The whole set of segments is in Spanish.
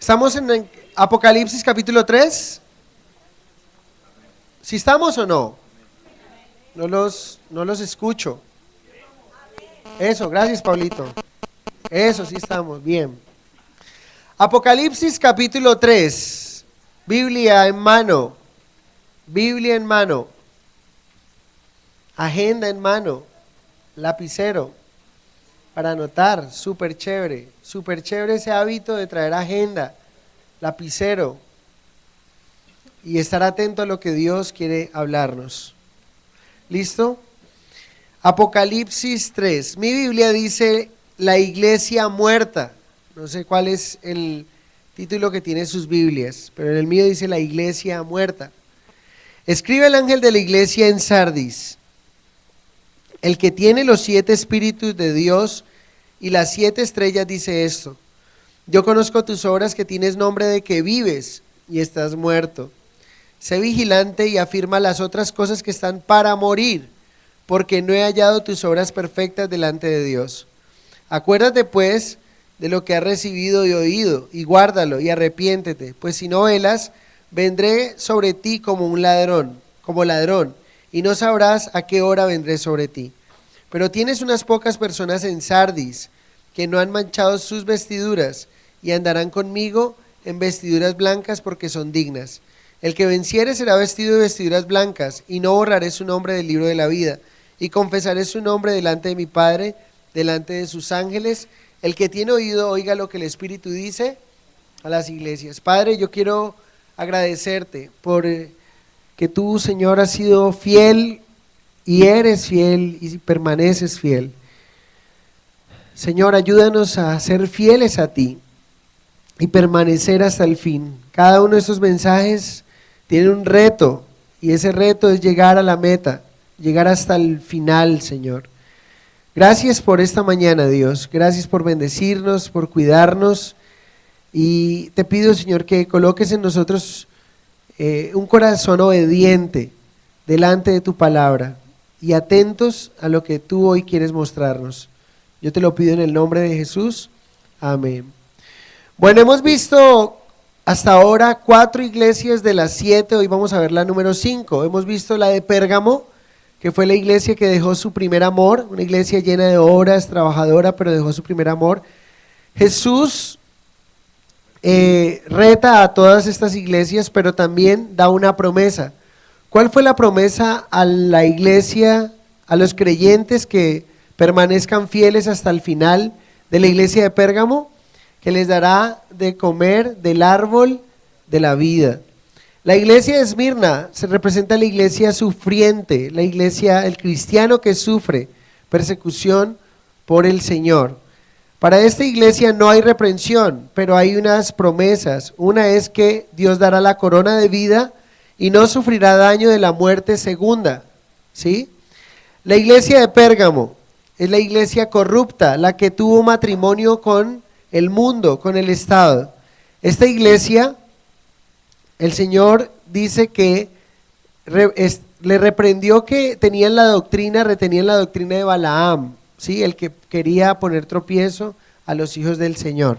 ¿Estamos en Apocalipsis capítulo 3? ¿Sí estamos o no? No los escucho. Eso, gracias Pablito. Eso, sí estamos, bien. Apocalipsis capítulo 3. Biblia en mano. Biblia en mano. Agenda en mano. Lapicero. Para anotar, súper chévere ese hábito de traer agenda, lapicero y estar atento a lo que Dios quiere hablarnos. ¿Listo? Apocalipsis 3. Mi Biblia dice la iglesia muerta. No sé cuál es el título que tiene sus Biblias, pero en el mío dice la iglesia muerta. Escribe el ángel de la iglesia en Sardis: el que tiene los 7 espíritus de Dios y las 7 estrellas dice esto: yo conozco tus obras, que tienes nombre de que vives y estás muerto. Sé vigilante y afirma las otras cosas que están para morir, porque no he hallado tus obras perfectas delante de Dios. Acuérdate pues de lo que has recibido y oído, y guárdalo y arrepiéntete, pues si no velas, vendré sobre ti como ladrón, y no sabrás a qué hora vendré sobre ti. Pero tienes unas pocas personas en Sardis que no han manchado sus vestiduras y andarán conmigo en vestiduras blancas porque son dignas. El que venciere será vestido de vestiduras blancas, y no borraré su nombre del libro de la vida, y confesaré su nombre delante de mi Padre, delante de sus ángeles. El que tiene oído, oiga lo que el Espíritu dice a las iglesias. Padre, yo quiero agradecerte por que tú, Señor, has sido fiel y eres fiel y permaneces fiel. Señor, ayúdanos a ser fieles a ti y permanecer hasta el fin. Cada uno de estos mensajes tiene un reto, y ese reto es llegar a la meta, llegar hasta el final, Señor. Gracias por esta mañana, Dios. Gracias por bendecirnos, por cuidarnos, y te pido, Señor, que coloques en nosotros un corazón obediente delante de tu palabra y atentos a lo que tú hoy quieres mostrarnos. Yo te lo pido en el nombre de Jesús. Amén. Bueno, hemos visto hasta ahora 4 iglesias de las 7, hoy vamos a ver la número 5. Hemos visto la de Pérgamo, que fue la iglesia que dejó su primer amor, una iglesia llena de obras, trabajadora, pero dejó su primer amor. Jesús reta a todas estas iglesias, pero también da una promesa. ¿Cuál fue la promesa a la iglesia, a los creyentes que permanezcan fieles hasta el final de la iglesia de Pérgamo? Que les dará de comer del árbol de la vida. La iglesia de Esmirna se representa a la iglesia sufriente, la iglesia, el cristiano que sufre persecución por el Señor. Para esta iglesia no hay reprensión, pero hay unas promesas. Una es que Dios dará la corona de vida y no sufrirá daño de la muerte segunda, ¿sí? La iglesia de Pérgamo es la iglesia corrupta, la que tuvo matrimonio con el mundo, con el Estado. Esta iglesia, el Señor dice que le reprendió que retenían la doctrina de Balaam, ¿sí? El que quería poner tropiezo a los hijos del Señor.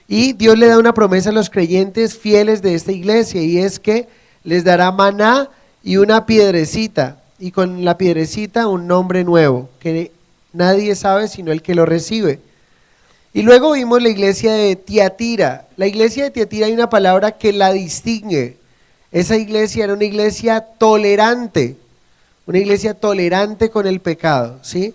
Y Dios le da una promesa a los creyentes fieles de esta iglesia, y es que les dará maná y una piedrecita, y con la piedrecita un nombre nuevo, que nadie sabe sino el que lo recibe. Y luego vimos la iglesia de Tiatira. La iglesia de Tiatira hay una palabra que la distingue. Esa iglesia era una iglesia tolerante con el pecado, ¿sí?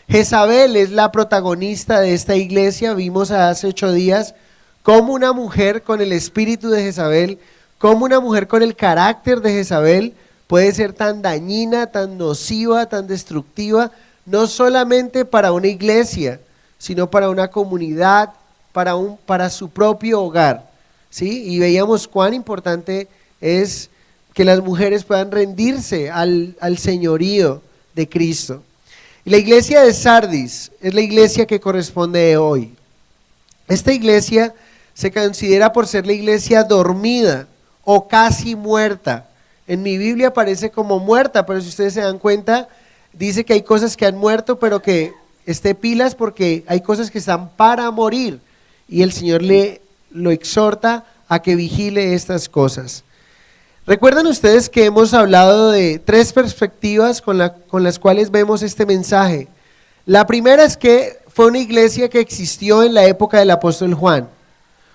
Jezabel es la protagonista de esta iglesia. Vimos hace 8 días cómo una mujer con el espíritu de Jezabel, cómo una mujer con el carácter de Jezabel puede ser tan dañina, tan nociva, tan destructiva, no solamente para una iglesia, sino para una comunidad, para su propio hogar, ¿sí? Y veíamos cuán importante es que las mujeres puedan rendirse al señorío de Cristo. Y la iglesia de Sardis es la iglesia que corresponde hoy. Esta iglesia se considera por ser la iglesia dormida o casi muerta. En mi Biblia aparece como muerta, pero si ustedes se dan cuenta, dice que hay cosas que han muerto, pero que esté pilas porque hay cosas que están para morir, y el Señor lo exhorta a que vigile estas cosas. ¿Recuerdan ustedes que hemos hablado de 3 perspectivas con las cuales vemos este mensaje? La primera es que fue una iglesia que existió en la época del apóstol Juan.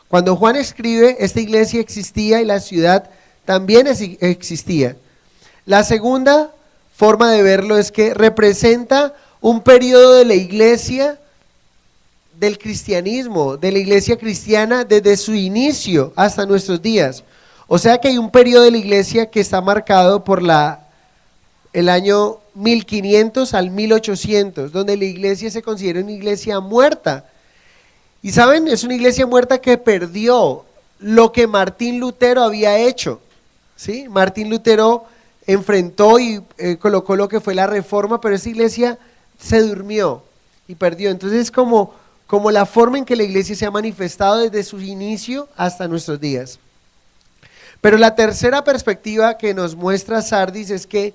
Cuando Juan escribe, esta iglesia existía y la ciudad también existía. La segunda forma de verlo es que representa un periodo de la iglesia, del cristianismo, de la iglesia cristiana desde su inicio hasta nuestros días. O sea que hay un periodo de la iglesia que está marcado por el año 1500 al 1800, donde la iglesia se considera una iglesia muerta. Y saben, es una iglesia muerta que perdió lo que Martín Lutero había hecho, ¿sí? Martín Lutero enfrentó y colocó lo que fue la reforma, pero esa iglesia se durmió y perdió. Entonces es como la forma en que la iglesia se ha manifestado desde su inicio hasta nuestros días. Pero la tercera perspectiva que nos muestra Sardis es que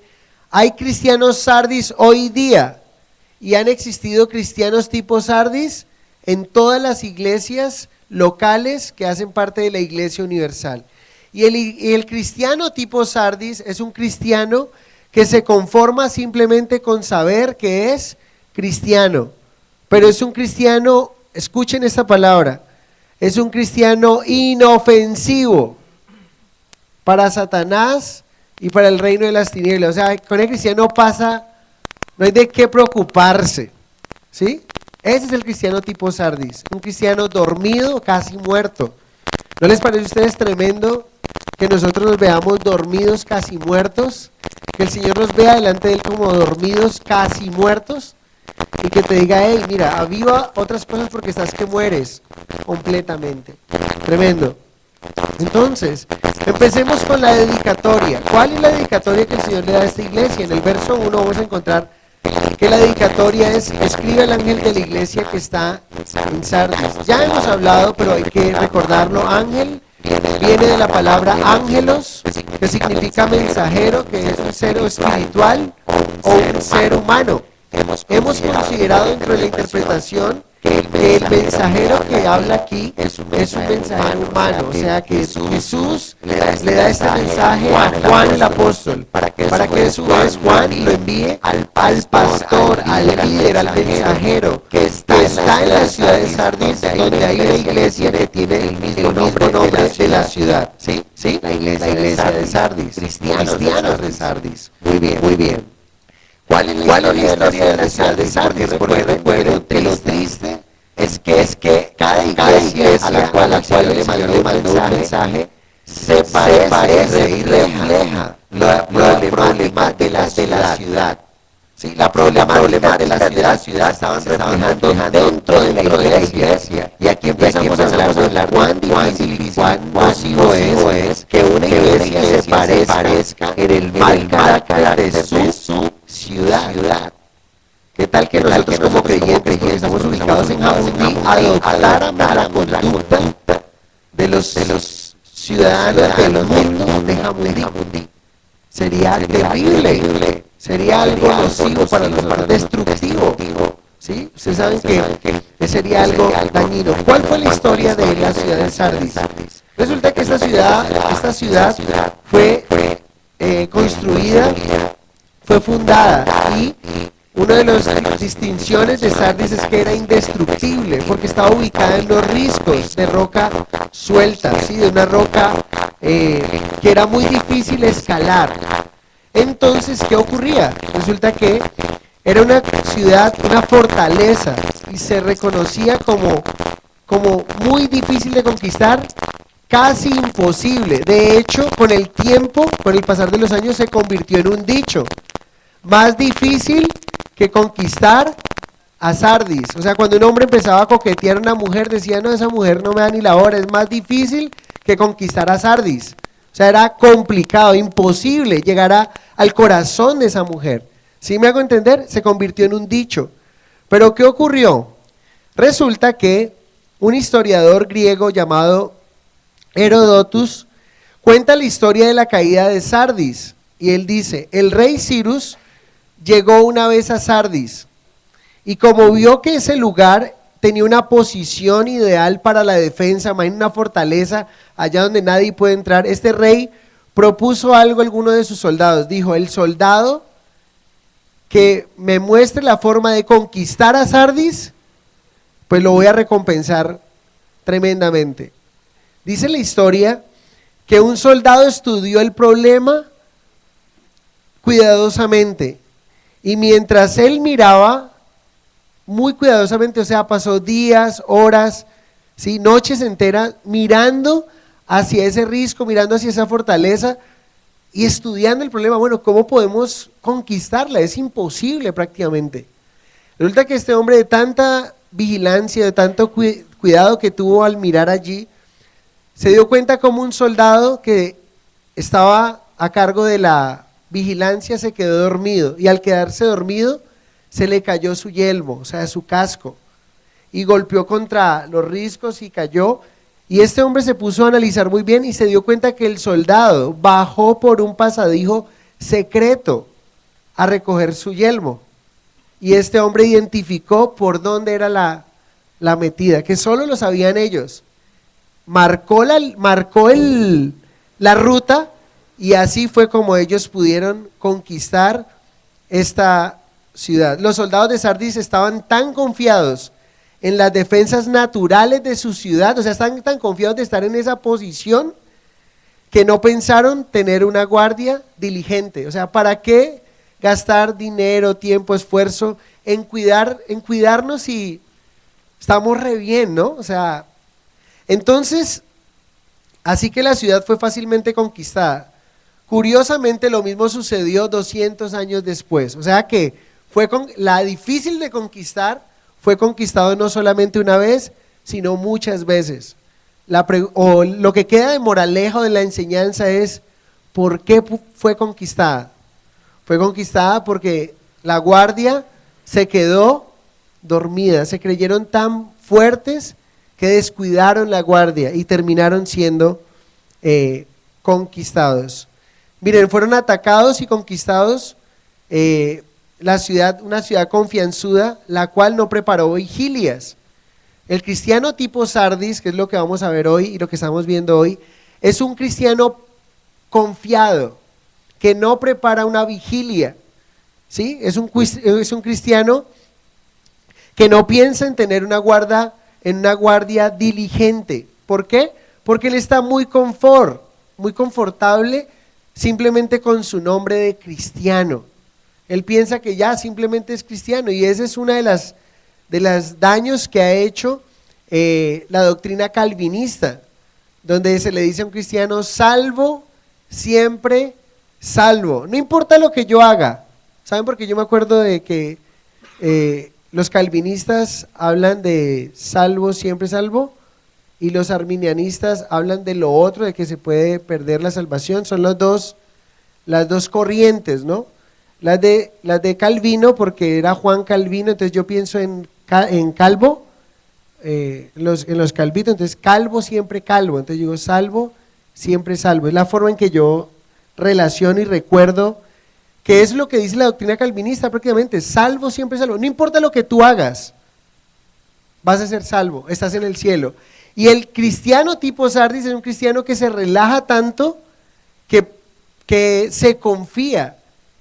hay cristianos Sardis hoy día y han existido cristianos tipo Sardis en todas las iglesias locales que hacen parte de la iglesia universal. Y el cristiano tipo Sardis es un cristiano que se conforma simplemente con saber que es cristiano, pero es un cristiano, escuchen esta palabra, es un cristiano inofensivo para Satanás y para el reino de las tinieblas. O sea, con el cristiano no hay de qué preocuparse, ¿sí? Ese es el cristiano tipo Sardis, un cristiano dormido, casi muerto. ¿No les parece a ustedes tremendo que nosotros nos veamos dormidos, casi muertos? Que el Señor nos vea delante de Él como dormidos, casi muertos, y que te diga, hey, mira, aviva otras cosas porque estás que mueres completamente. Tremendo. Entonces, empecemos con la dedicatoria. ¿Cuál es la dedicatoria que el Señor le da a esta iglesia? En el verso 1 vamos a encontrar que la dedicatoria es: escribe al ángel de la iglesia que está en Sardis. Ya hemos hablado, pero hay que recordarlo. Ángel viene de la palabra ángelos, que significa mensajero, que es un ser espiritual o un ser humano. Hemos considerado dentro de la interpretación que el mensajero que habla aquí es un mensajero humano, o sea que Jesús le da este mensaje a Juan el apóstol, para que a su vez Juan lo envíe al pastor, al líder, al mensajero que está en la ciudad de Sardis, donde hay una iglesia que tiene el mismo nombre de la ciudad, ¿sí? La iglesia de Sardis, cristianos de Sardis. Muy bien. ¿Cuál es la historia de la ciudad de Sardis? Porque recuerden que lo triste es que cada iglesia a la cual le mandó un mensaje se parece y refleja los problemas de la ciudad. Sí, la problemática de la ciudad estaban reflejando dentro de la iglesia. Y aquí empezamos a hablar cuán difícil, cuán nocivo es que una iglesia se parezca en el mal carácter de su ciudad. ¿Qué tal que nosotros como creyentes, que estamos ubicados en Jamundí, adoptáramos la conducta de los ciudadanos del mundo de Jamundí? Sería terrible, sería algo nocivo para nosotros, destructivo, ¿sí? Ustedes saben que sería algo dañino. ¿Cuál fue la historia de la ciudad de Sardis? Resulta que esta ciudad fue construida, fue fundada, y una de las distinciones de Sardis es que era indestructible porque estaba ubicada en los riscos de roca suelta, ¿sí? De una roca que era muy difícil escalar. Entonces, ¿qué ocurría? Resulta que era una ciudad, una fortaleza, y se reconocía como muy difícil de conquistar, casi imposible. De hecho, con el tiempo, con el pasar de los años, se convirtió en un dicho: más difícil que conquistar a Sardis. O sea, cuando un hombre empezaba a coquetear a una mujer, decía, no, esa mujer no me da ni la hora, es más difícil que conquistar a Sardis. O sea, era complicado, imposible llegar al corazón de esa mujer. ¿Sí me hago entender? Se convirtió en un dicho. Pero ¿qué ocurrió? Resulta que un historiador griego llamado Herodotus cuenta la historia de la caída de Sardis, y él dice: el rey Cyrus llegó una vez a Sardis, y como vio que ese lugar tenía una posición ideal para la defensa, imagina una fortaleza allá donde nadie puede entrar. Este rey propuso algo a alguno de sus soldados, dijo: el soldado que me muestre la forma de conquistar a Sardis, pues lo voy a recompensar tremendamente. Dice la historia que un soldado estudió el problema cuidadosamente, y mientras él miraba muy cuidadosamente, o sea, pasó días, horas, ¿sí?, noches enteras mirando hacia ese risco, mirando hacia esa fortaleza y estudiando el problema. Bueno, ¿cómo podemos conquistarla? Es imposible prácticamente. Resulta que este hombre, de tanta vigilancia, de tanto cuidado que tuvo al mirar allí, se dio cuenta como un soldado que estaba a cargo de la vigilancia se quedó dormido, y al quedarse dormido se le cayó su yelmo, o sea, su casco, y golpeó contra los riscos y cayó. Y este hombre se puso a analizar muy bien y se dio cuenta que el soldado bajó por un pasadizo secreto a recoger su yelmo, y este hombre identificó por dónde era la metida, que solo lo sabían ellos. Marcó la ruta, y así fue como ellos pudieron conquistar esta ciudad. Los soldados de Sardis estaban tan confiados en las defensas naturales de su ciudad, o sea, están tan confiados de estar en esa posición, que no pensaron tener una guardia diligente. O sea, ¿para qué gastar dinero, tiempo, esfuerzo en cuidarnos si estamos re bien, ¿no? O sea, entonces, así que la ciudad fue fácilmente conquistada. Curiosamente, lo mismo sucedió 200 años después, o sea que la difícil de conquistar fue conquistado no solamente una vez, sino muchas veces. Lo que queda de moraleja de la enseñanza es: ¿por qué fue conquistada? Fue conquistada porque la guardia se quedó dormida, se creyeron tan fuertes que descuidaron la guardia y terminaron siendo conquistados. Miren, fueron atacados y conquistados una ciudad confianzuda, la cual no preparó vigilias. El cristiano tipo Sardis, que es lo que vamos a ver hoy y lo que estamos viendo hoy, es un cristiano confiado, que no prepara una vigilia, ¿sí? Es un cristiano que no piensa en tener una guardia diligente. ¿Por qué? Porque él está muy confortable simplemente con su nombre de cristiano. Él piensa que ya simplemente es cristiano, y ese es una de las daños que ha hecho la doctrina calvinista, donde se le dice a un cristiano: salvo, siempre salvo. No importa lo que yo haga. ¿Saben? Porque yo me acuerdo de que los calvinistas hablan de salvo, siempre salvo, y los arminianistas hablan de lo otro, de que se puede perder la salvación. Son las dos corrientes, ¿no? Las de Calvino, porque era Juan Calvino, entonces yo pienso en Calvo, en los calvitos, entonces calvo, siempre calvo, entonces digo salvo, siempre salvo. Es la forma en que yo relaciono y recuerdo que es lo que dice la doctrina calvinista prácticamente: salvo, siempre salvo. No importa lo que tú hagas, vas a ser salvo, estás en el cielo. Y el cristiano tipo Sardis es un cristiano que se relaja tanto que se confía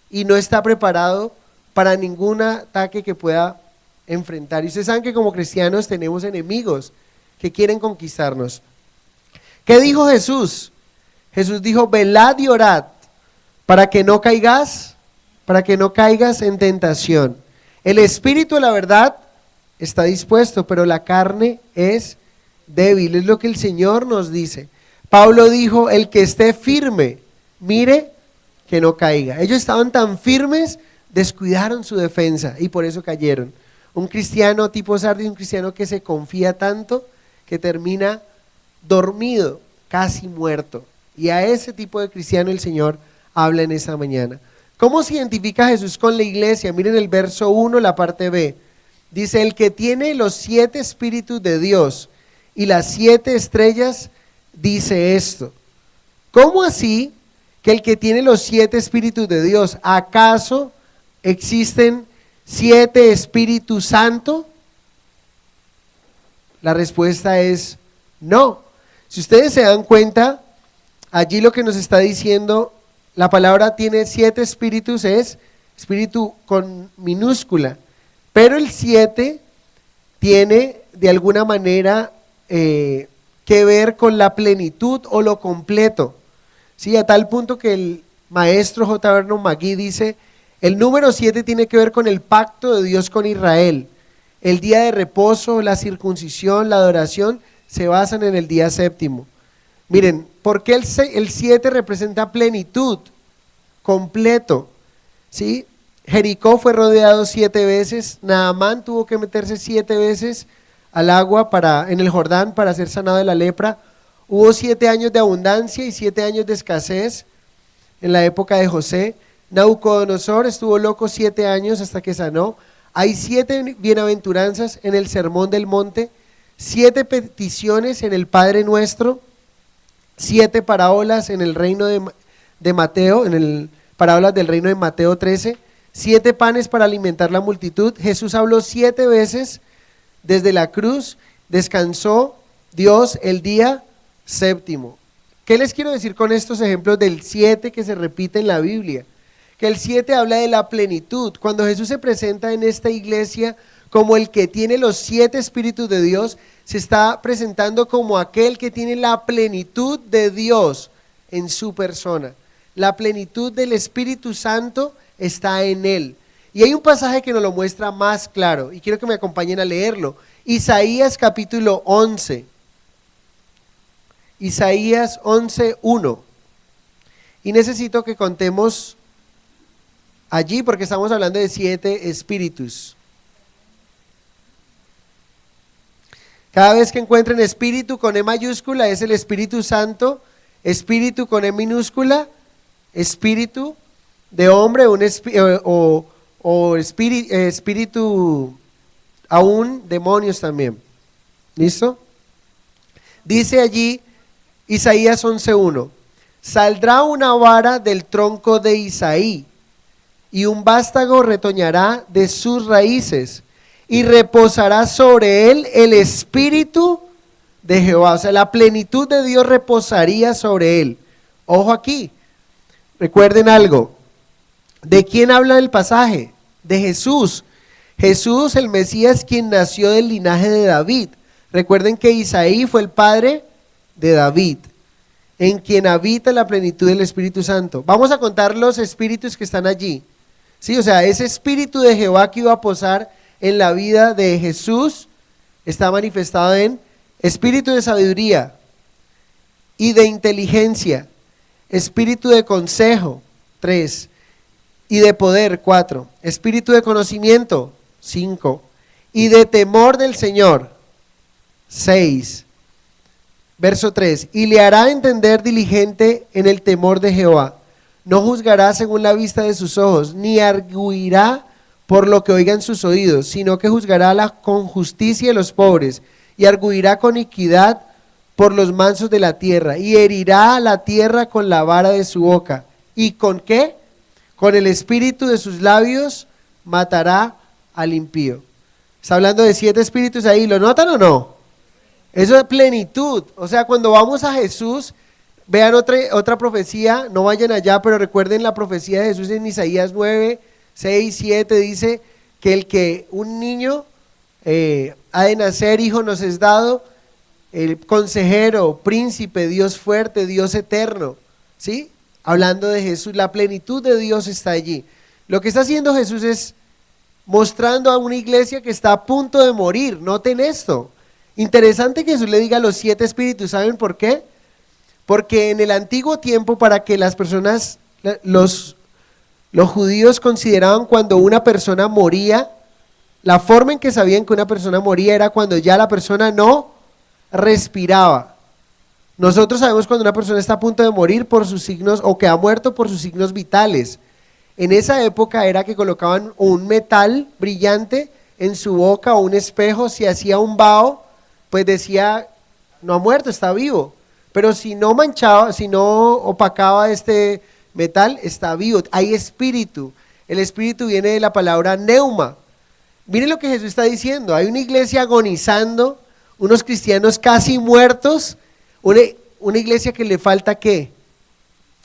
y no está preparado para ningún ataque que pueda enfrentar. Y ustedes saben que como cristianos tenemos enemigos que quieren conquistarnos. ¿Qué dijo Jesús? Jesús dijo: velad y orad para que no caigas en tentación. El espíritu de la verdad está dispuesto, pero la carne es débil. Es lo que el Señor nos dice. Pablo dijo: el que esté firme, mire que no caiga. Ellos estaban tan firmes, descuidaron su defensa y por eso cayeron. Un cristiano tipo Sardis, un cristiano que se confía tanto que termina dormido, casi muerto. Y a ese tipo de cristiano el Señor habla en esta mañana. ¿Cómo se identifica Jesús con la iglesia? Miren el verso 1, la parte B. Dice: el que tiene los 7 espíritus de Dios y las 7 estrellas dice esto. ¿Cómo así que el que tiene los 7 espíritus de Dios? ¿Acaso existen 7 Espíritus Santos? La respuesta es no. Si ustedes se dan cuenta, allí lo que nos está diciendo, la palabra tiene 7 espíritus, es espíritu con minúscula, pero el 7 tiene de alguna manera que ver con la plenitud o lo completo, ¿sí? A tal punto que el maestro J. Vernon McGee dice, el número 7 tiene que ver con el pacto de Dios con Israel. El día de reposo, la circuncisión, la adoración se basan en el día séptimo. Miren, ¿por qué el 7 representa plenitud, completo? ¿Sí? Jericó fue rodeado 7 veces, Naamán tuvo que meterse 7 veces al agua en el Jordán para ser sanado de la lepra. Hubo 7 años de abundancia y 7 años de escasez en la época de José. Nabucodonosor estuvo loco 7 años hasta que sanó. Hay 7 bienaventuranzas en el Sermón del Monte, 7 peticiones en el Padre Nuestro, 7 parábolas en el reino de Mateo, parábolas del reino de Mateo 13, 7 panes para alimentar la multitud. Jesús habló 7 veces desde la cruz, descansó Dios el día séptimo. ¿Qué les quiero decir con estos ejemplos del 7 que se repite en la Biblia? Que el 7 habla de la plenitud. Cuando Jesús se presenta en esta iglesia como el que tiene los 7 espíritus de Dios, se está presentando como aquel que tiene la plenitud de Dios en su persona. La plenitud del Espíritu Santo está en él. Y hay un pasaje que nos lo muestra más claro, y quiero que me acompañen a leerlo. Isaías capítulo 11. Isaías 11:1. Y necesito que contemos allí porque estamos hablando de 7 espíritus. Cada vez que encuentren espíritu con E mayúscula es el Espíritu Santo, espíritu con E minúscula, espíritu de hombre, espíritu, aún demonios también. ¿Listo? Dice allí Isaías 11:1, saldrá una vara del tronco de Isaí, y un vástago retoñará de sus raíces, y reposará sobre él el espíritu de Jehová. O sea, la plenitud de Dios reposaría sobre él. Ojo aquí, recuerden algo. ¿De quién habla el pasaje? De Jesús. Jesús, el Mesías, quien nació del linaje de David. Recuerden que Isaí fue el padre de David, en quien habita la plenitud del Espíritu Santo. Vamos a contar los espíritus que están allí. Sí, o sea, ese espíritu de Jehová que iba a posar en la vida de Jesús está manifestado en espíritu de sabiduría y de inteligencia, espíritu de consejo, 3, y de poder, 4, espíritu de conocimiento, 5, y de temor del Señor, 6. Verso 3, y le hará entender diligente en el temor de Jehová. No juzgará según la vista de sus ojos, ni arguirá por lo que oigan sus oídos, sino que juzgará con justicia a los pobres, y arguirá con equidad por los mansos de la tierra, y herirá a la tierra con la vara de su boca. ¿Y con qué? Con el espíritu de sus labios matará al impío. Está hablando de 7 espíritus ahí, ¿lo notan o no? Eso es plenitud. O sea, cuando vamos a Jesús, vean otra profecía, no vayan allá, pero recuerden la profecía de Jesús en Isaías 9, 6, 7, dice que un niño ha de nacer, hijo nos es dado, el consejero, príncipe, Dios fuerte, Dios eterno, ¿sí? Hablando de Jesús, la plenitud de Dios está allí. Lo que está haciendo Jesús es mostrando a una iglesia que está a punto de morir. Noten esto. Interesante que Jesús le diga a los 7 espíritus, ¿saben por qué? Porque en el antiguo tiempo, para que las personas, los judíos consideraban cuando una persona moría, la forma en que sabían que una persona moría era cuando ya la persona no respiraba. Nosotros sabemos cuando una persona está a punto de morir por sus signos, o que ha muerto por sus signos vitales. En esa época era que colocaban un metal brillante en su boca o un espejo. Si hacía un vaho, pues decía, no ha muerto, está vivo. Pero si no manchaba, si no opacaba este metal, está vivo. Hay espíritu. El espíritu viene de la palabra neuma. Miren lo que Jesús está diciendo. Hay una iglesia agonizando, unos cristianos casi muertos, una iglesia que le falta ¿qué?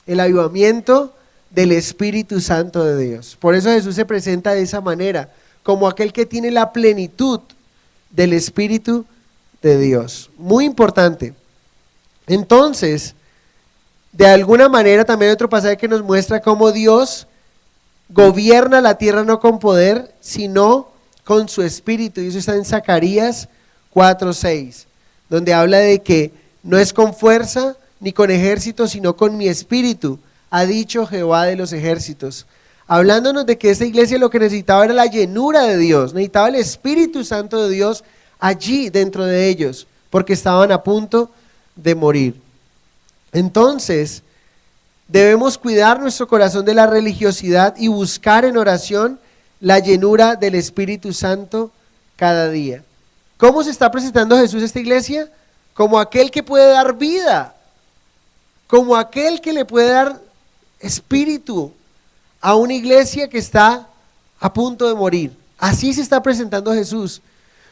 El avivamiento del Espíritu Santo de Dios. Por eso Jesús se presenta de esa manera, como aquel que tiene la plenitud del Espíritu de Dios. Muy importante. Entonces, de alguna manera también hay otro pasaje que nos muestra cómo Dios gobierna la tierra no con poder, sino con su Espíritu. Y eso está en Zacarías 4:6, donde habla de que no es con fuerza ni con ejército, sino con mi Espíritu, ha dicho Jehová de los ejércitos. Hablándonos de que esta iglesia lo que necesitaba era la llenura de Dios, necesitaba el Espíritu Santo de Dios allí dentro de ellos, porque estaban a punto de morir. Entonces, debemos cuidar nuestro corazón de la religiosidad y buscar en oración la llenura del Espíritu Santo cada día. ¿Cómo se está presentando Jesús a esta iglesia? Como aquel que puede dar vida, como aquel que le puede dar espíritu a una iglesia que está a punto de morir. Así se está presentando Jesús,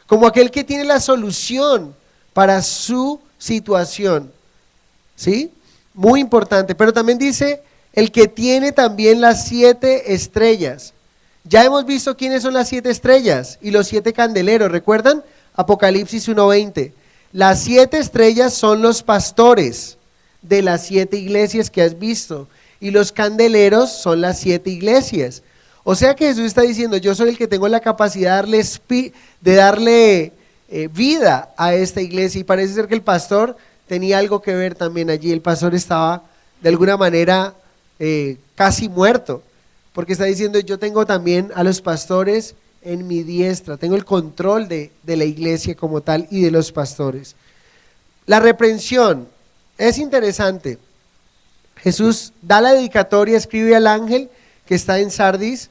como aquel que tiene la solución para su situación. ¿Sí? Muy importante. Pero también dice, el que tiene también las 7 estrellas. Ya hemos visto quiénes son las 7 estrellas y los 7 candeleros, ¿recuerdan? Apocalipsis 1:20. Las 7 estrellas son los pastores de las 7 iglesias que has visto, y los candeleros son las 7 iglesias. O sea que Jesús está diciendo, yo soy el que tengo la capacidad de darle vida a esta iglesia, y parece ser que el pastor tenía algo que ver también allí. El pastor estaba de alguna manera casi muerto, porque está diciendo, yo tengo también a los pastores en mi diestra, tengo el control de la iglesia como tal y de los pastores. La reprensión es interesante. Jesús da la dedicatoria, escribe al ángel que está en Sardis,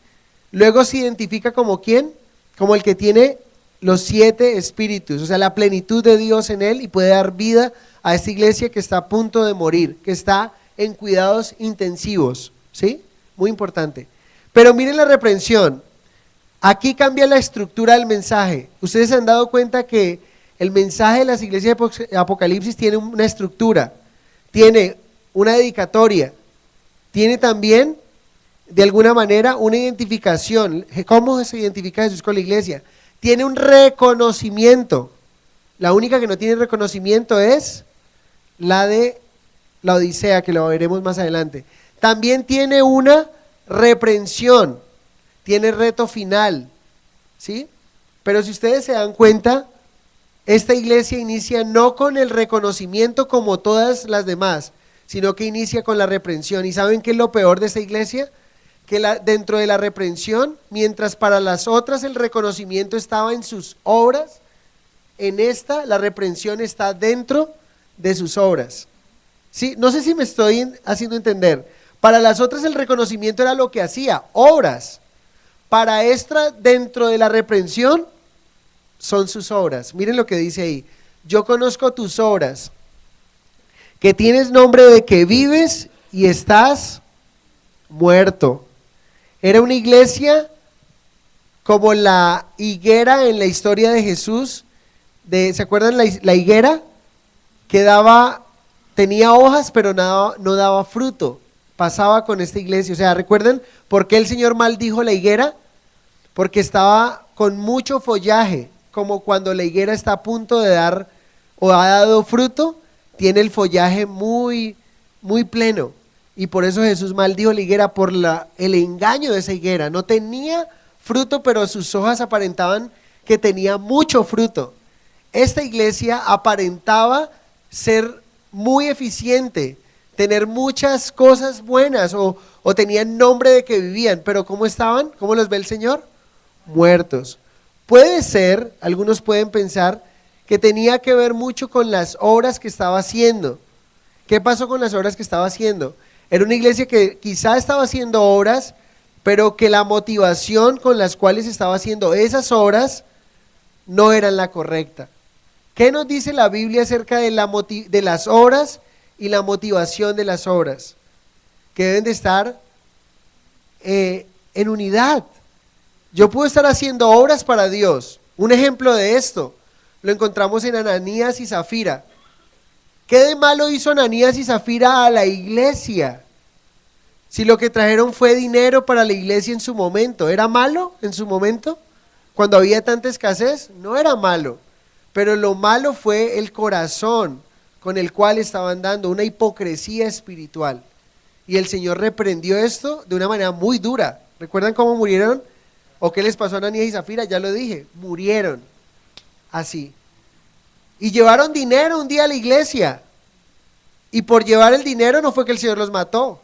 luego se identifica como ¿quién? Como el que tiene los 7 espíritus, o sea, la plenitud de Dios en él, y puede dar vida a esta iglesia que está a punto de morir, que está en cuidados intensivos, ¿sí? Muy importante. Pero miren la reprensión, aquí cambia la estructura del mensaje. Ustedes se han dado cuenta que el mensaje de las iglesias de Apocalipsis tiene una estructura, tiene una dedicatoria, tiene también de alguna manera una identificación. ¿Cómo se identifica Jesús con la iglesia? Tiene un reconocimiento. La única que no tiene reconocimiento es la de la Odisea, que lo veremos más adelante. También tiene una reprensión, tiene reto final, ¿sí? Pero si ustedes se dan cuenta, esta iglesia inicia no con el reconocimiento como todas las demás, sino que inicia con la reprensión. ¿Y saben qué es lo peor de esta iglesia? Que dentro de la reprensión, mientras para las otras el reconocimiento estaba en sus obras, en esta la reprensión está dentro de sus obras. ¿Sí? No sé si me estoy haciendo entender. Para las otras el reconocimiento era lo que hacía, obras. Para esta, dentro de la reprensión, son sus obras. Miren lo que dice ahí. Yo conozco tus obras, que tienes nombre de que vives y estás muerto. Era una iglesia como la higuera en la historia de Jesús. ¿Se acuerdan la higuera? Que tenía hojas pero no daba fruto. Pasaba con esta iglesia. O sea, ¿recuerdan por qué el Señor maldijo la higuera? Porque estaba con mucho follaje, como cuando la higuera está a punto de dar o ha dado fruto, tiene el follaje muy, muy pleno, y por eso Jesús maldijo la higuera por el engaño de esa higuera. No tenía fruto, pero sus hojas aparentaban que tenía mucho fruto. Esta iglesia aparentaba ser muy eficiente, tener muchas cosas buenas, o tenían nombre de que vivían, pero ¿cómo estaban? ¿Cómo los ve el Señor? Muertos. Puede ser, algunos pueden pensar, que tenía que ver mucho con las obras que estaba haciendo. ¿Qué pasó con las obras que estaba haciendo? Era una iglesia que quizá estaba haciendo obras, pero que la motivación con las cuales estaba haciendo esas obras no eran la correcta. ¿Qué nos dice la Biblia acerca de las obras y la motivación de las obras? Que deben de estar en unidad. Yo puedo estar haciendo obras para Dios. Un ejemplo de esto, lo encontramos en Ananías y Zafira. ¿Qué de malo hizo Ananías y Zafira a la iglesia? Si lo que trajeron fue dinero para la iglesia en su momento, ¿era malo en su momento? Cuando había tanta escasez, no era malo. Pero lo malo fue el corazón con el cual estaban dando, una hipocresía espiritual. Y el Señor reprendió esto de una manera muy dura. ¿Recuerdan cómo murieron? ¿O qué les pasó a Ananías y Zafira? Ya lo dije, murieron así. Y llevaron dinero un día a la iglesia. Y por llevar el dinero no fue que el Señor los mató,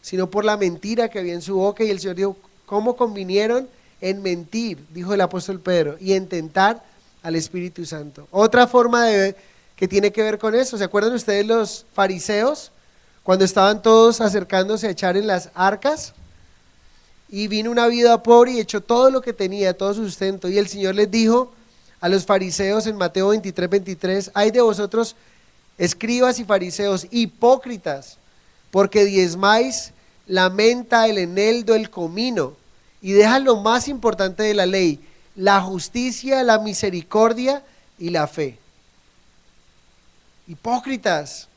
sino por la mentira que había en su boca. Y el Señor dijo, ¿cómo convinieron en mentir? Dijo el apóstol Pedro, y en tentar al Espíritu Santo. Otra forma que tiene que ver con eso. ¿Se acuerdan ustedes los fariseos? Cuando estaban todos acercándose a echar en las arcas, y vino una viuda pobre y echó todo lo que tenía, todo su sustento. Y el Señor les dijo a los fariseos en Mateo 23:23, ay de vosotros, escribas y fariseos, hipócritas, porque diezmáis la menta, el eneldo, el comino, y dejan lo más importante de la ley, la justicia, la misericordia y la fe. Hipócritas,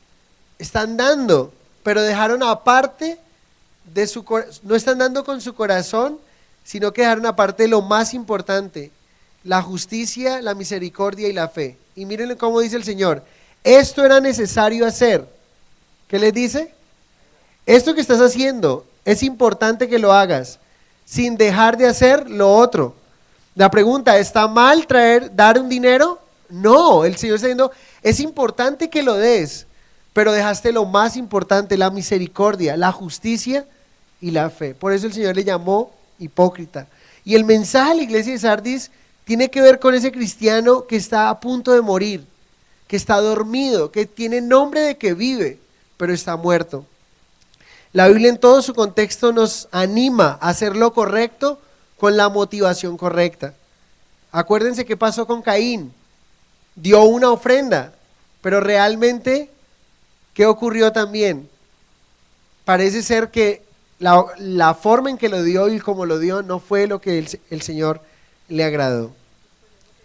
están dando, pero dejaron aparte de su corazón, no están dando con su corazón, sino que dejaron aparte lo más importante, la justicia, la misericordia y la fe. Y miren cómo dice el Señor, esto era necesario hacer. ¿Qué les dice? Esto que estás haciendo es importante que lo hagas, sin dejar de hacer lo otro. La pregunta, ¿está mal dar un dinero? No, el Señor está diciendo, es importante que lo des, pero dejaste lo más importante, la misericordia, la justicia y la fe. Por eso el Señor le llamó hipócrita. Y el mensaje a la iglesia de Sardis tiene que ver con ese cristiano que está a punto de morir, que está dormido, que tiene nombre de que vive, pero está muerto. La Biblia en todo su contexto nos anima a hacer lo correcto con la motivación correcta. Acuérdense qué pasó con Caín. Dio una ofrenda, pero realmente, ¿qué ocurrió también? Parece ser que la forma en que lo dio y cómo lo dio no fue lo que el Señor le agradó.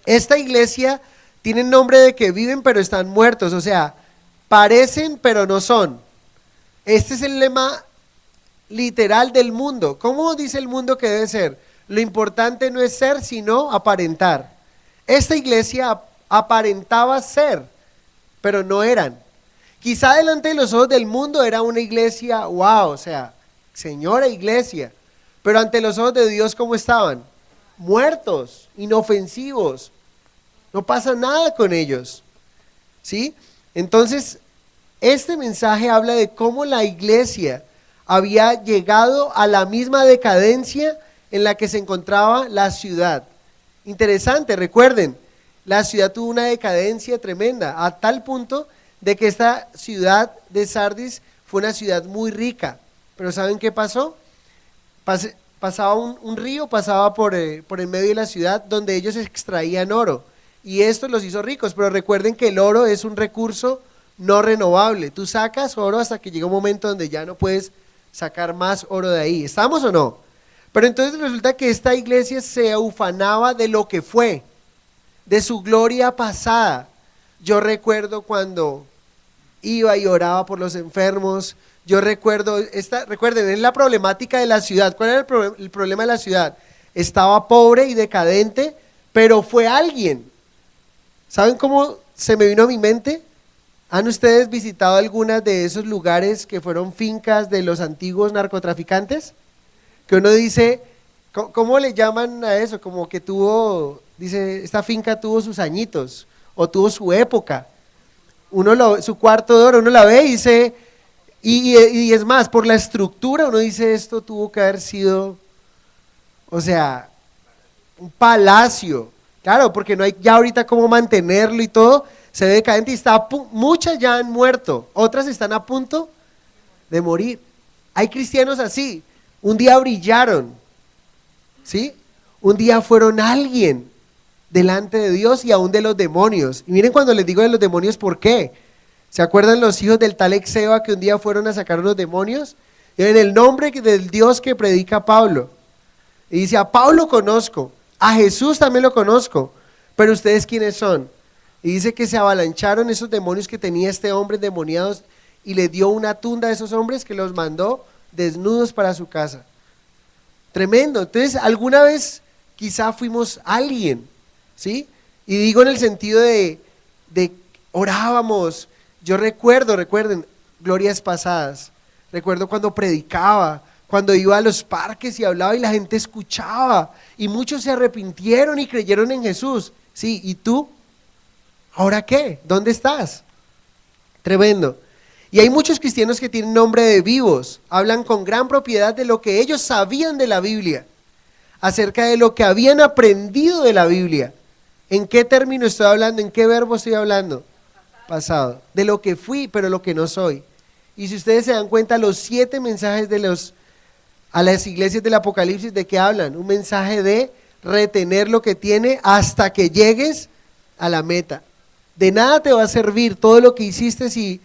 Esta iglesia tiene nombre de que viven pero están muertos, o sea, parecen pero no son. Este es el lema literal del mundo. ¿Cómo dice el mundo que debe ser? Lo importante no es ser, sino aparentar. Esta iglesia aparentaba ser, pero no eran. Quizá delante de los ojos del mundo era una iglesia, wow, o sea, señora iglesia, pero ante los ojos de Dios, ¿cómo estaban? Muertos, inofensivos, no pasa nada con ellos, ¿sí? Entonces, este mensaje habla de cómo la iglesia había llegado a la misma decadencia en la que se encontraba la ciudad. Interesante, recuerden, la ciudad tuvo una decadencia tremenda, a tal punto de que esta ciudad de Sardis fue una ciudad muy rica. Pero ¿saben qué pasó? Pasaba un río, pasaba por el medio de la ciudad donde ellos extraían oro. Y esto los hizo ricos, pero recuerden que el oro es un recurso no renovable. Tú sacas oro hasta que llega un momento donde ya no puedes sacar más oro de ahí. ¿Estamos o no? Pero entonces resulta que esta iglesia se ufanaba de lo que fue, de su gloria pasada. Yo recuerdo cuando iba y oraba por los enfermos. Yo recuerdo, recuerden, es la problemática de la ciudad. ¿Cuál era el problema de la ciudad? Estaba pobre y decadente, pero fue alguien. ¿Saben cómo se me vino a mi mente? ¿Han ustedes visitado algunas de esos lugares que fueron fincas de los antiguos narcotraficantes? Que uno dice, ¿cómo le llaman a eso? Como que dice, esta finca tuvo sus añitos, o tuvo su época. Su cuarto de oro, uno la ve y dice, y es más, por la estructura uno dice, esto tuvo que haber sido, o sea, un palacio. Claro, porque no hay ya ahorita cómo mantenerlo y todo, se ve decadente y muchas ya han muerto, otras están a punto de morir. Hay cristianos así, un día brillaron, ¿sí? Un día fueron alguien delante de Dios y aún de los demonios. Y miren cuando les digo de los demonios, ¿por qué? ¿Se acuerdan los hijos del tal Exeba que un día fueron a sacar a los demonios? Y en el nombre del Dios que predica Pablo. Y dice, a Pablo conozco, a Jesús también lo conozco, pero ustedes ¿quiénes son? Y dice que se avalancharon esos demonios que tenía este hombre endemoniados y le dio una tunda a esos hombres que los mandó desnudos para su casa. Tremendo. Entonces, alguna vez quizá fuimos alguien, ¿sí? Y digo en el sentido de orábamos. Yo recuerden, glorias pasadas. Recuerdo cuando predicaba, cuando iba a los parques y hablaba y la gente escuchaba. Y muchos se arrepintieron y creyeron en Jesús. Sí, ¿y tú? ¿Ahora qué? ¿Dónde estás? Tremendo. Y hay muchos cristianos que tienen nombre de vivos, hablan con gran propiedad de lo que ellos sabían de la Biblia, acerca de lo que habían aprendido de la Biblia. ¿En qué término estoy hablando? ¿En qué verbo estoy hablando? Pasado. De lo que fui, pero lo que no soy. Y si ustedes se dan cuenta, los 7 mensajes a las iglesias del Apocalipsis, ¿de qué hablan? Un mensaje de retener lo que tiene hasta que llegues a la meta. De nada te va a servir todo lo que hiciste si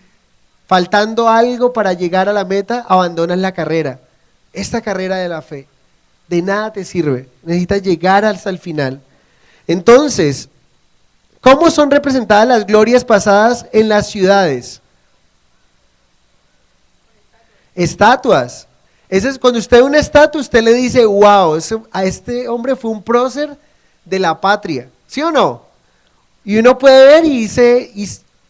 faltando algo para llegar a la meta, abandonas la carrera. Esta carrera de la fe, de nada te sirve. Necesitas llegar hasta el final. Entonces, ¿cómo son representadas las glorias pasadas en las ciudades? Estatuas. Ese es, cuando usted ve una estatua, usted le dice, wow, a este hombre fue un prócer de la patria. ¿Sí o no? Y uno puede ver y dice,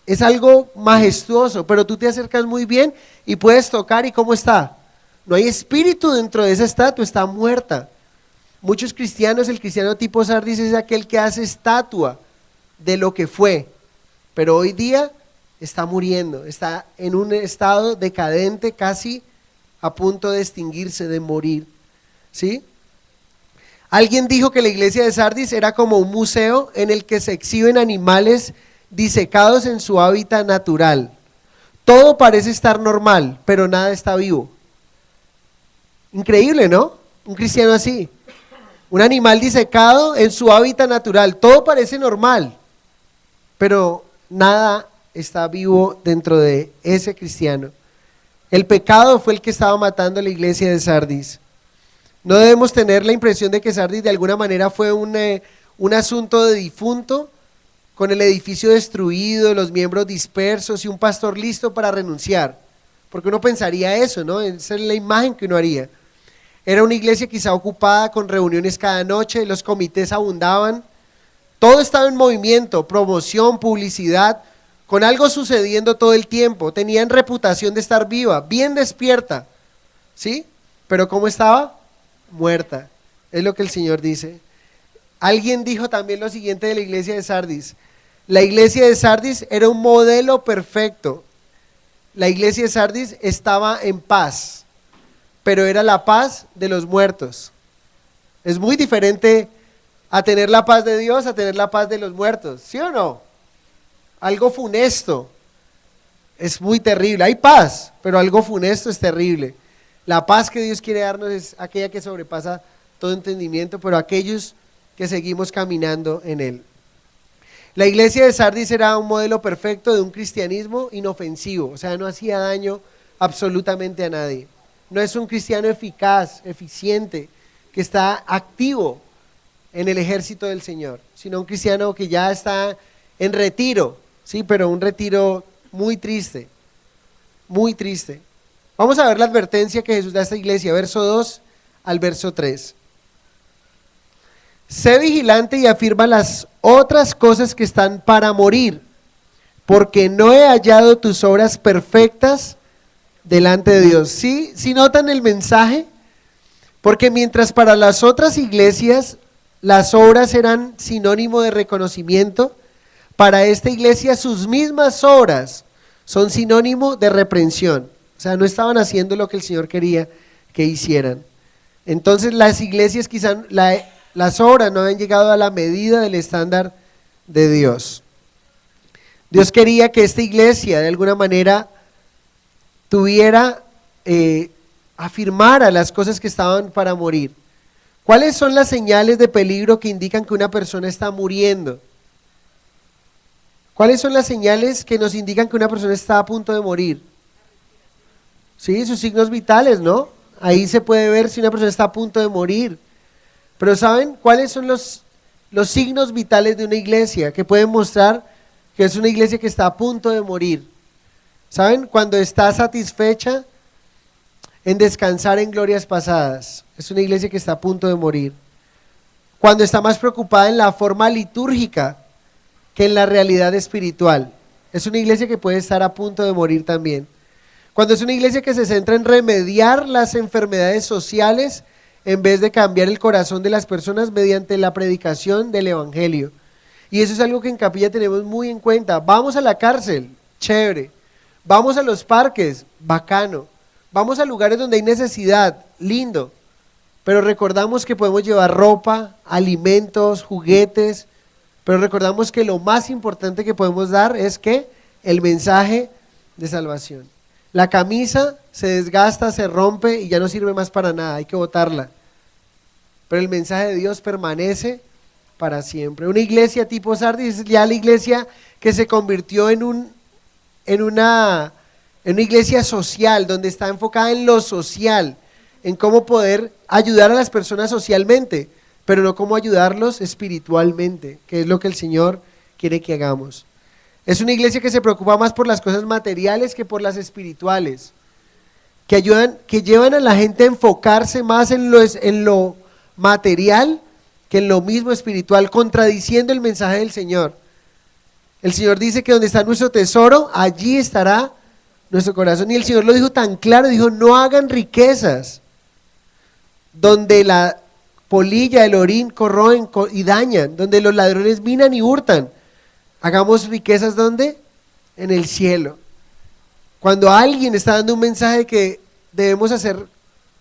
es algo majestuoso, pero tú te acercas muy bien y puedes tocar y ¿cómo está? No hay espíritu dentro de esa estatua, está muerta. Muchos cristianos, el cristiano tipo Sardis es aquel que hace estatua de lo que fue, pero hoy día está muriendo, está en un estado decadente, casi a punto de extinguirse, de morir, ¿sí? Alguien dijo que la iglesia de Sardis era como un museo en el que se exhiben animales disecados en su hábitat natural. Todo parece estar normal, pero nada está vivo. Increíble, ¿no? Un cristiano así. Un animal disecado en su hábitat natural. Todo parece normal, pero nada está vivo dentro de ese cristiano. El pecado fue el que estaba matando a la iglesia de Sardis. No debemos tener la impresión de que Sardis de alguna manera fue un asunto de difunto, con el edificio destruido, los miembros dispersos y un pastor listo para renunciar. Porque uno pensaría eso, ¿no? Esa es la imagen que uno haría. Era una iglesia quizá ocupada con reuniones cada noche, los comités abundaban, todo estaba en movimiento, promoción, publicidad, con algo sucediendo todo el tiempo. Tenían reputación de estar viva, bien despierta, ¿sí? Pero ¿cómo estaba? Muerta, es lo que el Señor dice. Alguien dijo también lo siguiente de la iglesia de Sardis. La iglesia de Sardis era un modelo perfecto. La iglesia de Sardis estaba en paz, pero era la paz de los muertos. Es muy diferente a tener la paz de Dios, a tener la paz de los muertos, ¿sí o no? Algo funesto es muy terrible. Hay paz, pero algo funesto es terrible. La paz que Dios quiere darnos es aquella que sobrepasa todo entendimiento, pero aquellos que seguimos caminando en Él. La iglesia de Sardis era un modelo perfecto de un cristianismo inofensivo, o sea, no hacía daño absolutamente a nadie. No es un cristiano eficaz, eficiente, que está activo en el ejército del Señor, sino un cristiano que ya está en retiro, sí, pero un retiro muy triste, muy triste. Vamos a ver la advertencia que Jesús da a esta iglesia, verso 2 al verso 3. Sé vigilante y afirma las otras cosas que están para morir, porque no he hallado tus obras perfectas delante de Dios. ¿Sí? ¿Sí notan el mensaje? Porque mientras para las otras iglesias las obras eran sinónimo de reconocimiento, para esta iglesia sus mismas obras son sinónimo de reprensión. O sea, no estaban haciendo lo que el Señor quería que hicieran. Entonces las iglesias quizás las obras no habían llegado a la medida del estándar de Dios. Dios quería que esta iglesia de alguna manera afirmara las cosas que estaban para morir. ¿Cuáles son las señales de peligro que indican que una persona está muriendo? ¿Cuáles son las señales que nos indican que una persona está a punto de morir? Sí, sus signos vitales, ¿no? Ahí se puede ver si una persona está a punto de morir. Pero ¿saben cuáles son los signos vitales de una iglesia que pueden mostrar que es una iglesia que está a punto de morir. ¿Saben? Cuando está satisfecha en descansar en glorias pasadas, es una iglesia que está a punto de morir. Cuando está más preocupada en la forma litúrgica que en la realidad espiritual, es una iglesia que puede estar a punto de morir también. Cuando es una iglesia que se centra en remediar las enfermedades sociales en vez de cambiar el corazón de las personas mediante la predicación del evangelio. Y eso es algo que en Capilla tenemos muy en cuenta. Vamos a la cárcel, chévere. Vamos a los parques, bacano. Vamos a lugares donde hay necesidad, lindo. Pero recordamos que podemos llevar ropa, alimentos, juguetes, pero recordamos que lo más importante que podemos dar es que el mensaje de salvación. La camisa se desgasta, se rompe y ya no sirve más para nada, hay que botarla. Pero el mensaje de Dios permanece para siempre. Una iglesia tipo Sardis es ya la iglesia que se convirtió en una iglesia social, donde está enfocada en lo social, en cómo poder ayudar a las personas socialmente, pero no cómo ayudarlos espiritualmente, que es lo que el Señor quiere que hagamos. Es una iglesia que se preocupa más por las cosas materiales que por las espirituales, que llevan a la gente a enfocarse más en lo material que en lo mismo espiritual, contradiciendo el mensaje del Señor. El Señor dice que donde está nuestro tesoro, allí estará nuestro corazón. Y el Señor lo dijo tan claro, dijo, no hagan riquezas donde la polilla, el orín corroen y dañan, donde los ladrones minan y hurtan. Hagamos riquezas ¿dónde? En el cielo. Cuando alguien está dando un mensaje de que debemos hacer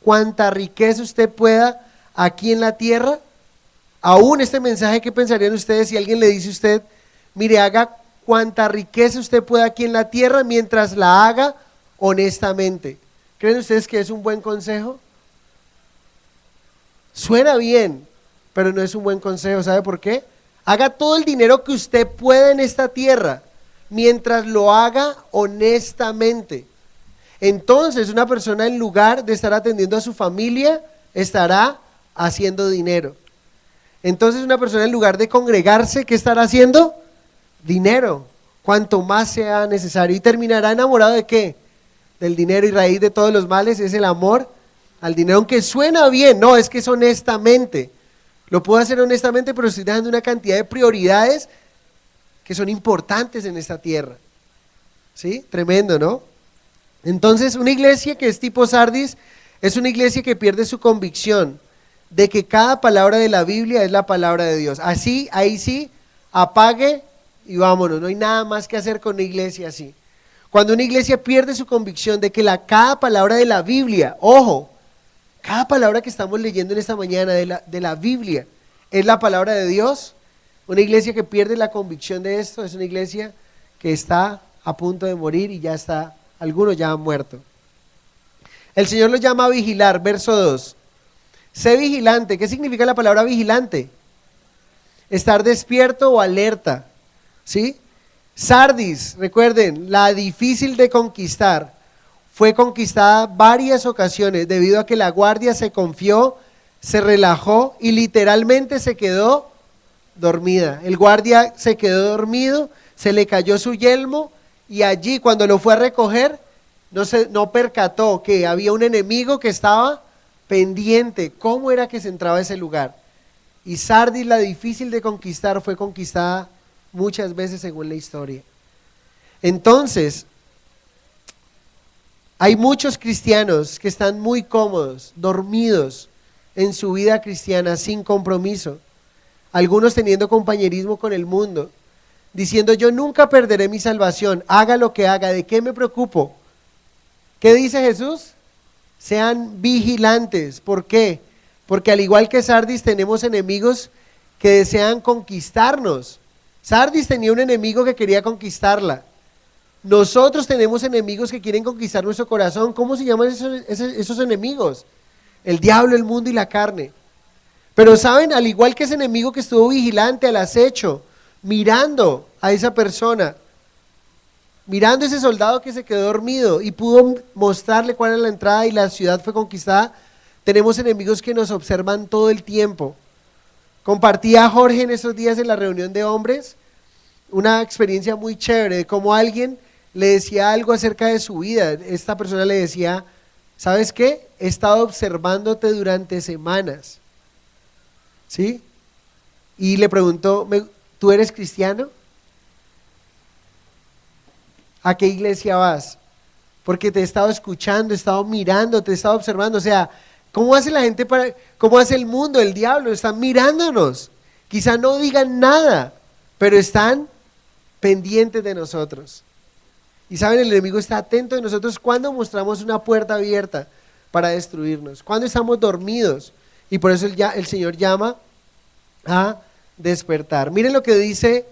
cuanta riqueza usted pueda aquí en la tierra, aún este mensaje, ¿qué pensarían ustedes si alguien le dice a usted, mire, haga cuanta riqueza usted pueda aquí en la tierra mientras la haga honestamente? ¿Creen ustedes que es un buen consejo? Suena bien, pero no es un buen consejo. ¿Sabe por qué? Haga todo el dinero que usted pueda en esta tierra, mientras lo haga honestamente. Entonces una persona, en lugar de estar atendiendo a su familia, estará haciendo dinero. Entonces una persona, en lugar de congregarse, ¿qué estará haciendo? Dinero, cuanto más sea necesario. ¿Y terminará enamorado de qué? Del dinero, y raíz de todos los males es el amor al dinero. Aunque suena bien, no, es que es honestamente. Lo puedo hacer honestamente, pero estoy dejando una cantidad de prioridades que son importantes en esta tierra. ¿Sí? Tremendo, ¿no? Entonces, una iglesia que es tipo Sardis es una iglesia que pierde su convicción de que cada palabra de la Biblia es la palabra de Dios. Así, ahí sí, apague y vámonos. No hay nada más que hacer con una iglesia así. Cuando una iglesia pierde su convicción de que cada palabra de la Biblia, ojo, cada palabra que estamos leyendo en esta mañana de la Biblia es la palabra de Dios, una iglesia que pierde la convicción de esto es una iglesia que está a punto de morir y ya está, algunos ya han muerto. El Señor los llama a vigilar, verso 2. Sé vigilante. ¿Qué significa la palabra vigilante? Estar despierto o alerta, ¿sí? Sardis, recuerden, la difícil de conquistar, fue conquistada varias ocasiones debido a que la guardia se confió, se relajó y literalmente se quedó dormida. El guardia se quedó dormido, se le cayó su yelmo y allí cuando lo fue a recoger no percató que había un enemigo que estaba pendiente. ¿Cómo era que se entraba a ese lugar? Y Sardis, la difícil de conquistar, fue conquistada muchas veces según la historia. Entonces, hay muchos cristianos que están muy cómodos, dormidos en su vida cristiana sin compromiso. Algunos teniendo compañerismo con el mundo, diciendo yo nunca perderé mi salvación, haga lo que haga, ¿de qué me preocupo? ¿Qué dice Jesús? Sean vigilantes. ¿Por qué? Porque al igual que Sardis tenemos enemigos que desean conquistarnos. Sardis tenía un enemigo que quería conquistarla. Nosotros tenemos enemigos que quieren conquistar nuestro corazón. ¿Cómo se llaman esos enemigos? El diablo, el mundo y la carne. Pero saben, al igual que ese enemigo que estuvo vigilante, al acecho, mirando a esa persona, mirando a ese soldado que se quedó dormido y pudo mostrarle cuál era la entrada y la ciudad fue conquistada, tenemos enemigos que nos observan todo el tiempo Compartía Jorge en esos días en la reunión de hombres una experiencia muy chévere de cómo alguien le decía algo acerca de su vida. Esta persona le decía, ¿sabes qué? He estado observándote durante semanas, ¿sí? Y le preguntó, ¿tú eres cristiano? ¿A qué iglesia vas? Porque te he estado escuchando, he estado mirando, te he estado observando. O sea, ¿cómo hace la gente cómo hace el mundo, el diablo? Están mirándonos. Quizá no digan nada, pero están pendientes de nosotros. Y saben, el enemigo está atento de nosotros cuando mostramos una puerta abierta para destruirnos, cuando estamos dormidos. Y por eso el Señor llama a despertar. Miren lo que dice,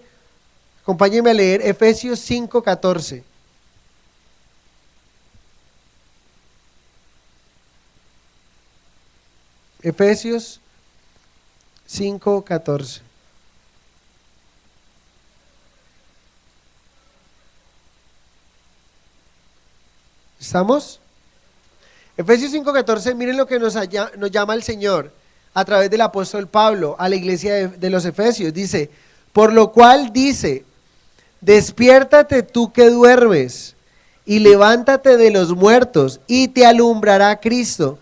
acompáñenme a leer Efesios 5:14. Efesios 5:14. ¿Estamos? Efesios 5:14, miren lo que nos llama el Señor a través del apóstol Pablo a la iglesia de los Efesios. Dice, por lo cual dice, despiértate tú que duermes y levántate de los muertos y te alumbrará Cristo.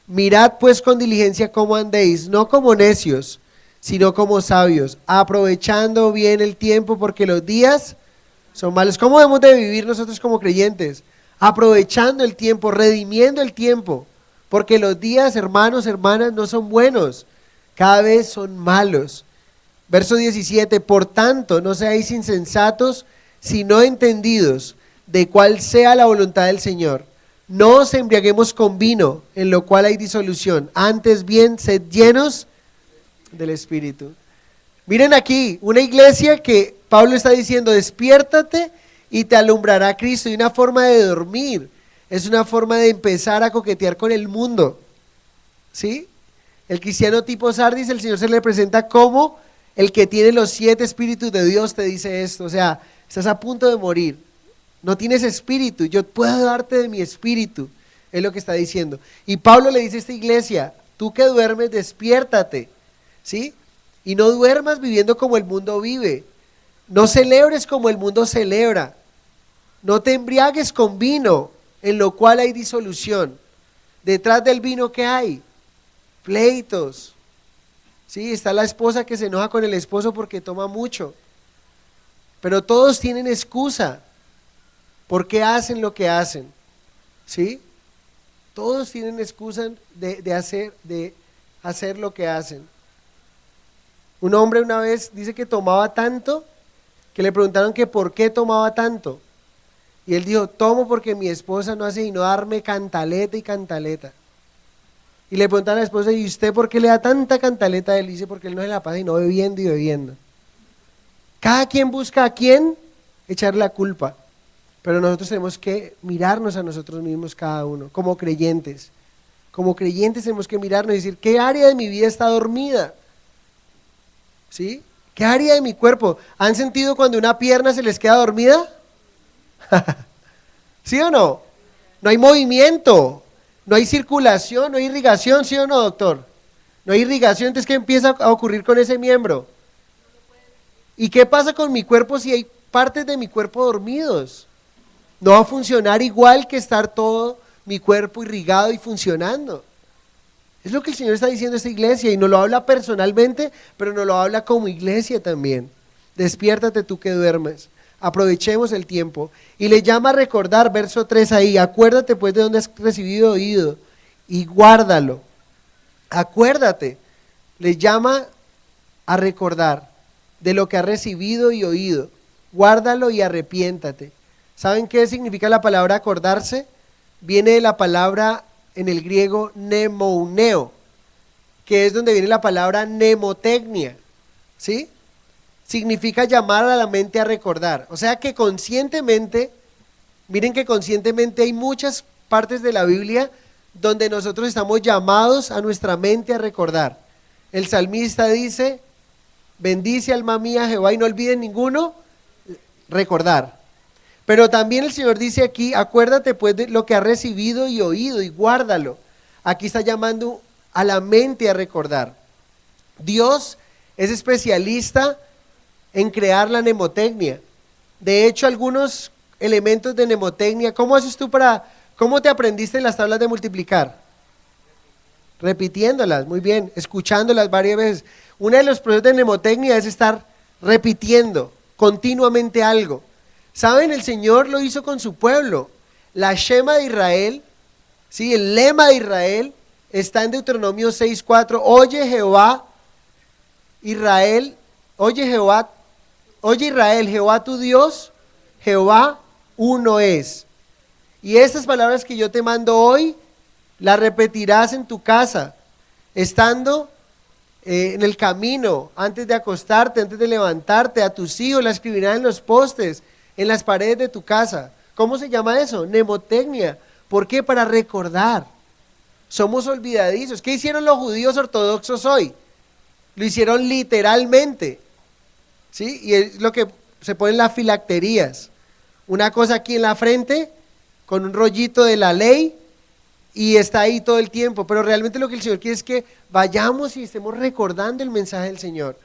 Mirad pues con diligencia cómo andéis, no como necios, sino como sabios, aprovechando bien el tiempo porque los días son malos. ¿Cómo debemos de vivir nosotros como creyentes? Aprovechando el tiempo, redimiendo el tiempo, porque los días, hermanos, hermanas, no son buenos, cada vez son malos. Verso 17, por tanto, no seáis insensatos, sino entendidos de cuál sea la voluntad del Señor. No os embriaguemos con vino, en lo cual hay disolución, antes bien, sed llenos del Espíritu. Miren aquí, una iglesia que Pablo está diciendo, despiértate y te alumbrará Cristo. Y una forma de dormir es una forma de empezar a coquetear con el mundo, ¿sí? El cristiano tipo Sardis, el Señor se le presenta como el que tiene los 7 espíritus de Dios, te dice esto. O sea, estás a punto de morir, no tienes espíritu, yo puedo darte de mi espíritu, es lo que está diciendo. Y Pablo le dice a esta iglesia, tú que duermes, despiértate, ¿sí? Y no duermas viviendo como el mundo vive. No celebres como el mundo celebra. No te embriagues con vino, en lo cual hay disolución. Detrás del vino, ¿qué hay? Pleitos. Sí, está la esposa que se enoja con el esposo porque toma mucho. Pero todos tienen excusa. ¿Por qué hacen lo que hacen? ¿Sí? Todos tienen excusa de hacer lo que hacen. Un hombre una vez dice que tomaba tanto que le preguntaron que por qué tomaba tanto. Y él dijo, tomo porque mi esposa no hace sino darme cantaleta y cantaleta. Y le preguntaron a la esposa, ¿y usted por qué le da tanta cantaleta a él? Y dice, porque él no se la pasa sino bebiendo y bebiendo. Cada quien busca a quién echarle la culpa. Pero nosotros tenemos que mirarnos a nosotros mismos cada uno, como creyentes. Como creyentes tenemos que mirarnos y decir, ¿qué área de mi vida está dormida? ¿Sí? ¿Qué área de mi cuerpo? ¿Han sentido cuando una pierna se les queda dormida? ¿Sí o no? No hay movimiento, no hay circulación, no hay irrigación, ¿sí o no, doctor? No hay irrigación, entonces ¿qué empieza a ocurrir con ese miembro? ¿Y qué pasa con mi cuerpo si hay partes de mi cuerpo dormidos? No va a funcionar igual que estar todo mi cuerpo irrigado y funcionando. Es lo que el Señor está diciendo a esta iglesia y nos lo habla personalmente, pero nos lo habla como iglesia también. Despiértate tú que duermes, aprovechemos el tiempo. Y le llama a recordar, verso 3 ahí, acuérdate pues de donde has recibido oído y guárdalo. Acuérdate, le llama a recordar de lo que has recibido y oído, guárdalo y arrepiéntate. ¿Saben qué significa la palabra acordarse? Viene de la palabra en el griego mnemouneo, que es donde viene la palabra mnemotecnia, ¿sí? Significa llamar a la mente a recordar. O sea que conscientemente, miren que conscientemente hay muchas partes de la Biblia donde nosotros estamos llamados a nuestra mente a recordar. El salmista dice, bendice alma mía Jehová y no olviden ninguno, recordar. Pero también el Señor dice aquí, acuérdate pues de lo que has recibido y oído y guárdalo. Aquí está llamando a la mente a recordar. Dios es especialista en crear la mnemotecnia. De hecho, algunos elementos de mnemotecnia, ¿cómo te aprendiste las tablas de multiplicar? Repitiéndolas, muy bien, escuchándolas varias veces. Uno de los procesos de mnemotecnia es estar repitiendo continuamente algo. ¿Saben? El Señor lo hizo con su pueblo. La Shema de Israel, ¿sí? El lema de Israel está en Deuteronomio 6:4. Oye Jehová, Israel, oye Israel, Jehová tu Dios, Jehová uno es. Y estas palabras que yo te mando hoy, las repetirás en tu casa, estando en el camino, antes de acostarte, antes de levantarte, a tus hijos, la escribirás en los postes, en las paredes de tu casa. ¿Cómo se llama eso? Mnemotecnia. ¿Por qué? Para recordar. Somos olvidadizos. ¿Qué hicieron los judíos ortodoxos hoy? Lo hicieron literalmente, ¿sí? Y es lo que se pone en las filacterías. Una cosa aquí en la frente, con un rollito de la ley, y está ahí todo el tiempo. Pero realmente lo que el Señor quiere es que vayamos y estemos recordando el mensaje del Señor.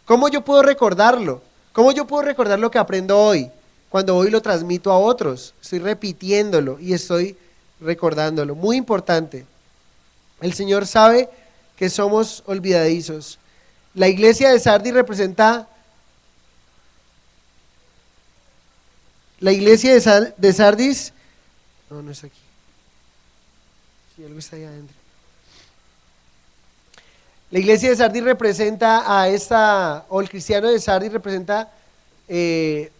¿Cómo yo puedo recordarlo? ¿Cómo yo puedo recordar lo que aprendo hoy? Cuando hoy lo transmito a otros. Estoy repitiéndolo y estoy recordándolo. Muy importante. El Señor sabe que somos olvidadizos. La iglesia de Sardis representa... La iglesia de Sardis... No está aquí. Sí, algo está ahí adentro. La iglesia de Sardis representa o el cristiano de Sardis representa ese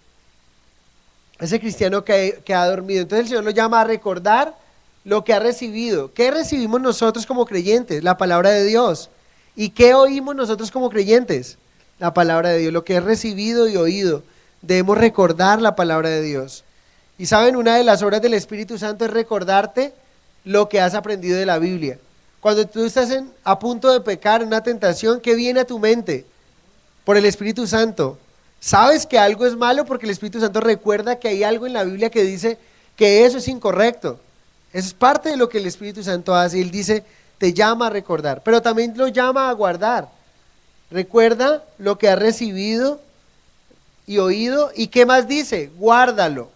cristiano que ha dormido. Entonces el Señor lo llama a recordar lo que ha recibido. ¿Qué recibimos nosotros como creyentes? La palabra de Dios. ¿Y qué oímos nosotros como creyentes? La palabra de Dios, lo que he recibido y oído. Debemos recordar la palabra de Dios. Y saben, una de las obras del Espíritu Santo es recordarte lo que has aprendido de la Biblia. Cuando tú estás a punto de pecar en una tentación, ¿qué viene a tu mente? Por el Espíritu Santo. Sabes que algo es malo porque el Espíritu Santo recuerda que hay algo en la Biblia que dice que eso es incorrecto. Eso es parte de lo que el Espíritu Santo hace. Él dice, te llama a recordar, pero también lo llama a guardar. Recuerda lo que has recibido y oído. ¿Y qué más dice? Guárdalo.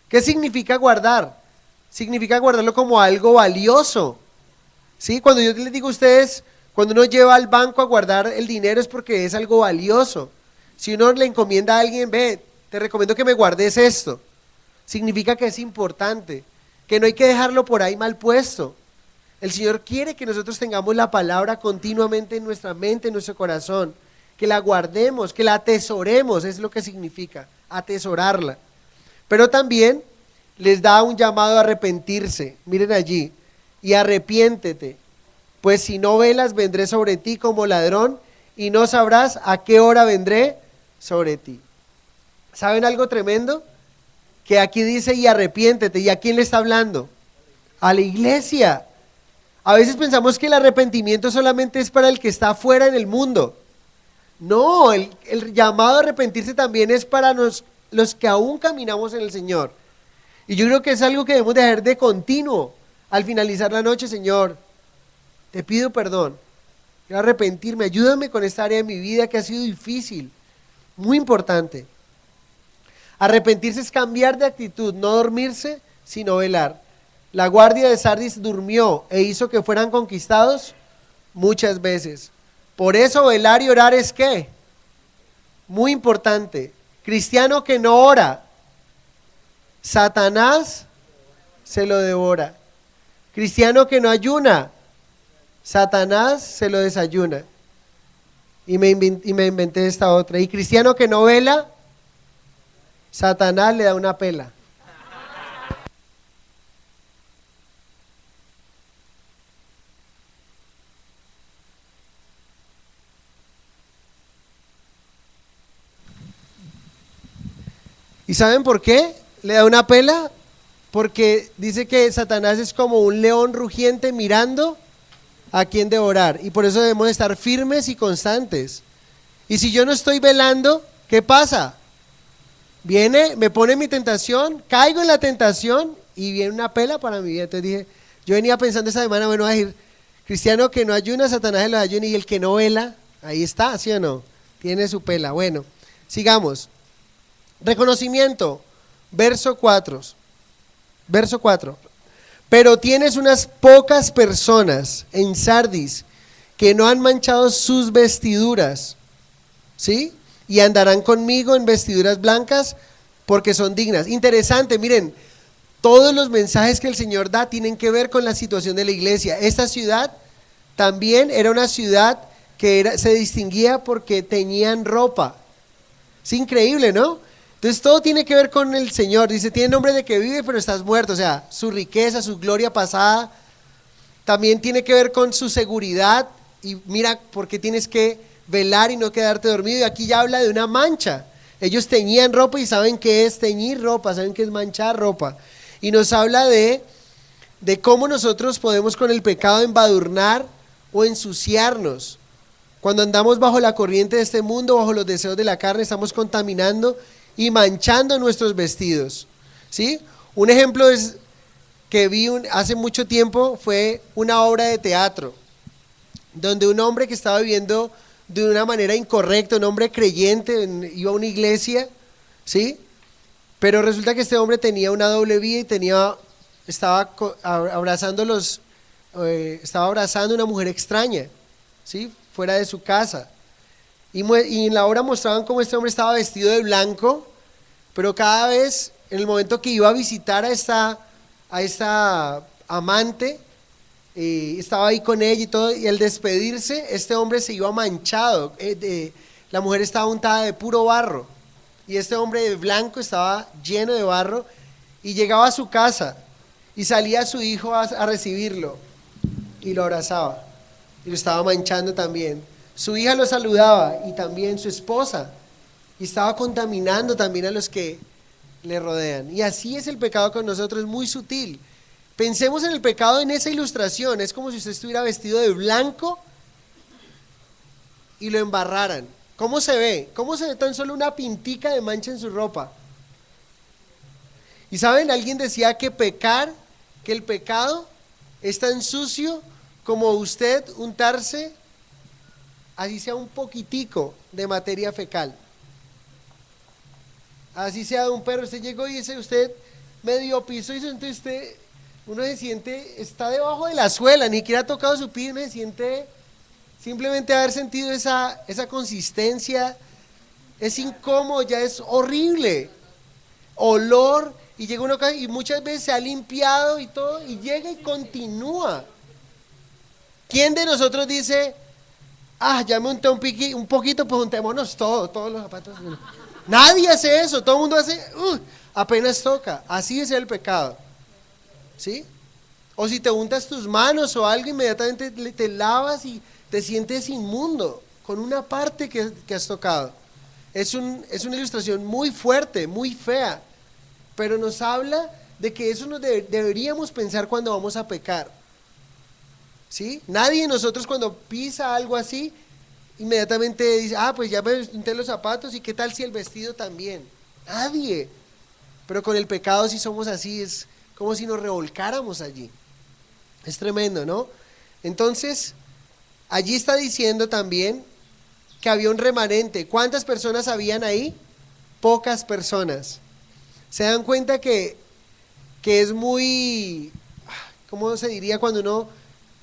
¿Qué significa guardar? Significa guardarlo como algo valioso. ¿Sí? Cuando yo les digo a ustedes, cuando uno lleva al banco a guardar el dinero es porque es algo valioso. Si uno le encomienda a alguien, ve, te recomiendo que me guardes esto. Significa que es importante, que no hay que dejarlo por ahí mal puesto. El Señor quiere que nosotros tengamos la palabra continuamente en nuestra mente, en nuestro corazón, que la guardemos, que la atesoremos, es lo que significa, atesorarla. Pero también les da un llamado a arrepentirse, miren allí, y arrepiéntete, pues si no velas vendré sobre ti como ladrón y no sabrás a qué hora vendré sobre ti. ¿Saben algo tremendo? Que aquí dice y arrepiéntete, ¿y a quién le está hablando? A la iglesia. A veces pensamos que el arrepentimiento solamente es para el que está afuera en el mundo. No, el llamado a arrepentirse también es para los que aún caminamos en el Señor. Y yo creo que es algo que debemos de hacer de continuo. Al finalizar la noche, Señor, te pido perdón. Quiero arrepentirme, ayúdame con esta área de mi vida que ha sido difícil. Muy importante. Arrepentirse es cambiar de actitud, no dormirse, sino velar. La guardia de Sardis durmió e hizo que fueran conquistados muchas veces. Por eso velar y orar es ¿qué? Muy importante. Cristiano que no ora, Satanás se lo devora. Cristiano que no ayuna, Satanás se lo desayuna. Y me inventé esta otra. Y cristiano que no vela, Satanás le da una pela. ¿Y saben por qué le da una pela? Porque dice que Satanás es como un león rugiente mirando a quién devorar. Y por eso debemos estar firmes y constantes. Y si yo no estoy velando, ¿qué pasa? Viene, me pone mi tentación, caigo en la tentación y viene una pela para mi vida. Entonces dije, yo venía pensando esta semana, bueno, a decir, cristiano que no ayuna, Satanás lo ayuna, y el que no vela, ahí está, ¿sí o no? tiene su pela. Bueno, sigamos. Reconocimiento, verso 4. Verso 4. Pero tienes unas pocas personas en Sardis que no han manchado sus vestiduras, ¿sí? Y andarán conmigo en vestiduras blancas porque son dignas. Interesante, miren, todos los mensajes que el Señor da tienen que ver con la situación de la iglesia. Esta ciudad también era una ciudad que se distinguía porque tenían ropa. Es increíble, ¿no? Entonces todo tiene que ver con el Señor. Dice, tiene nombre de que vive pero estás muerto. O sea, su riqueza, su gloria pasada. También tiene que ver con su seguridad. Y mira, por qué tienes que velar y no quedarte dormido. Y aquí ya habla de una mancha. Ellos teñían ropa y saben qué es teñir ropa, saben qué es manchar ropa. Y nos habla de cómo nosotros podemos con el pecado embadurnar o ensuciarnos. Cuando andamos bajo la corriente de este mundo, bajo los deseos de la carne, estamos contaminando y manchando nuestros vestidos, ¿sí? Un ejemplo es que vi hace mucho tiempo fue una obra de teatro, donde un hombre que estaba viviendo de una manera incorrecta, un hombre creyente, iba a una iglesia, ¿sí? Pero resulta que este hombre tenía una doble vida y estaba abrazando una mujer extraña, ¿sí? Fuera de su casa. Y en la obra mostraban cómo este hombre estaba vestido de blanco, pero cada vez, en el momento que iba a visitar a esta amante, estaba ahí con ella y todo, y al despedirse, este hombre se iba manchado. La mujer estaba untada de puro barro, y este hombre de blanco estaba lleno de barro, y llegaba a su casa, y salía su hijo a recibirlo, y lo abrazaba, y lo estaba manchando también. Su hija lo saludaba y también su esposa, y estaba contaminando también a los que le rodean. Y así es el pecado con nosotros, muy sutil. Pensemos en el pecado en esa ilustración, es como si usted estuviera vestido de blanco y lo embarraran. ¿Cómo se ve? ¿Cómo se ve tan solo una pintica de mancha en su ropa? Y saben, alguien decía que el pecado es tan sucio como usted untarse así sea un poquitico de materia fecal, así sea de un perro. Usted llegó y dice, usted medio piso, y entonces uno se siente, está debajo de la suela, ni siquiera ha tocado su pie, uno se siente simplemente haber sentido esa consistencia, es incómodo, ya es horrible, olor, y llega uno y muchas veces se ha limpiado y todo, y llega y continúa. ¿Quién de nosotros dice, ya me unté un poquito, pues untémonos todos los zapatos? Nadie hace eso, todo el mundo hace, apenas toca. Así es el pecado, ¿sí? O si te untas tus manos o algo, inmediatamente te lavas y te sientes inmundo con una parte que has tocado. Es una ilustración muy fuerte, muy fea, pero nos habla de que eso deberíamos pensar cuando vamos a pecar, ¿sí? Nadie de nosotros cuando pisa algo así, inmediatamente dice, pues ya me unté los zapatos, y qué tal si el vestido también. Nadie. Pero con el pecado sí somos así, es como si nos revolcáramos allí. Es tremendo, ¿no? Entonces, allí está diciendo también que había un remanente. ¿Cuántas personas habían ahí? Pocas personas. Se dan cuenta que es muy, ¿cómo se diría? Cuando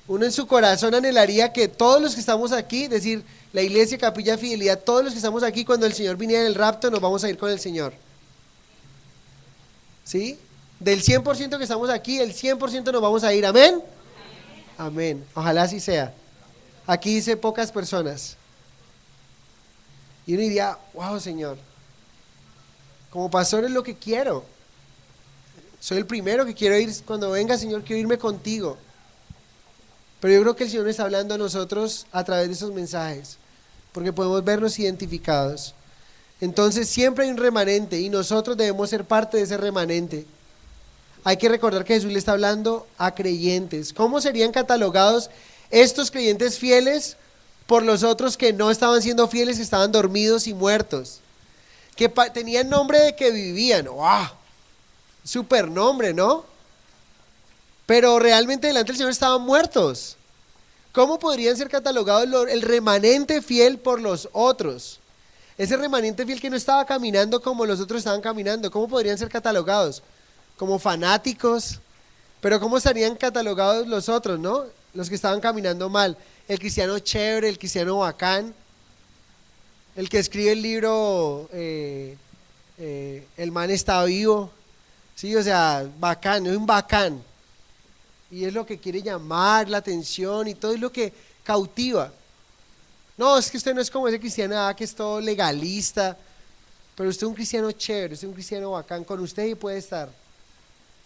uno en su corazón anhelaría que todos los que estamos aquí, es decir, la iglesia Capilla Fidelidad, todos los que estamos aquí, cuando el Señor viniera en el rapto, nos vamos a ir con el Señor, ¿sí? Del 100% que estamos aquí, el 100% nos vamos a ir, ¿amén? Amén, ojalá así sea. Aquí dice pocas personas, y uno diría, wow, Señor, como pastor es lo que quiero, soy el primero que quiero ir, cuando venga, Señor, quiero irme contigo. Pero yo creo que el Señor está hablando a nosotros a través de esos mensajes, porque podemos vernos identificados. Entonces siempre hay un remanente y nosotros debemos ser parte de ese remanente. Hay que recordar que Jesús le está hablando a creyentes. ¿Cómo serían catalogados estos creyentes fieles por los otros que no estaban siendo fieles, que estaban dormidos y muertos? Que tenían nombre de que vivían. ¡Wow! Super nombre, ¿no? Pero realmente delante del Señor estaban muertos. ¿Cómo podrían ser catalogados el remanente fiel por los otros? Ese remanente fiel que no estaba caminando como los otros estaban caminando, ¿cómo podrían ser catalogados? Como fanáticos, pero ¿cómo estarían catalogados los otros, no? Los que estaban caminando mal. El cristiano chévere, el cristiano bacán, el que escribe el libro El man está vivo, sí, o sea, bacán, es un bacán. Y es lo que quiere llamar la atención y todo es lo que cautiva. No, es que usted no es como ese cristiano que es todo legalista, pero usted es un cristiano chévere, usted es un cristiano bacán, con usted y puede estar.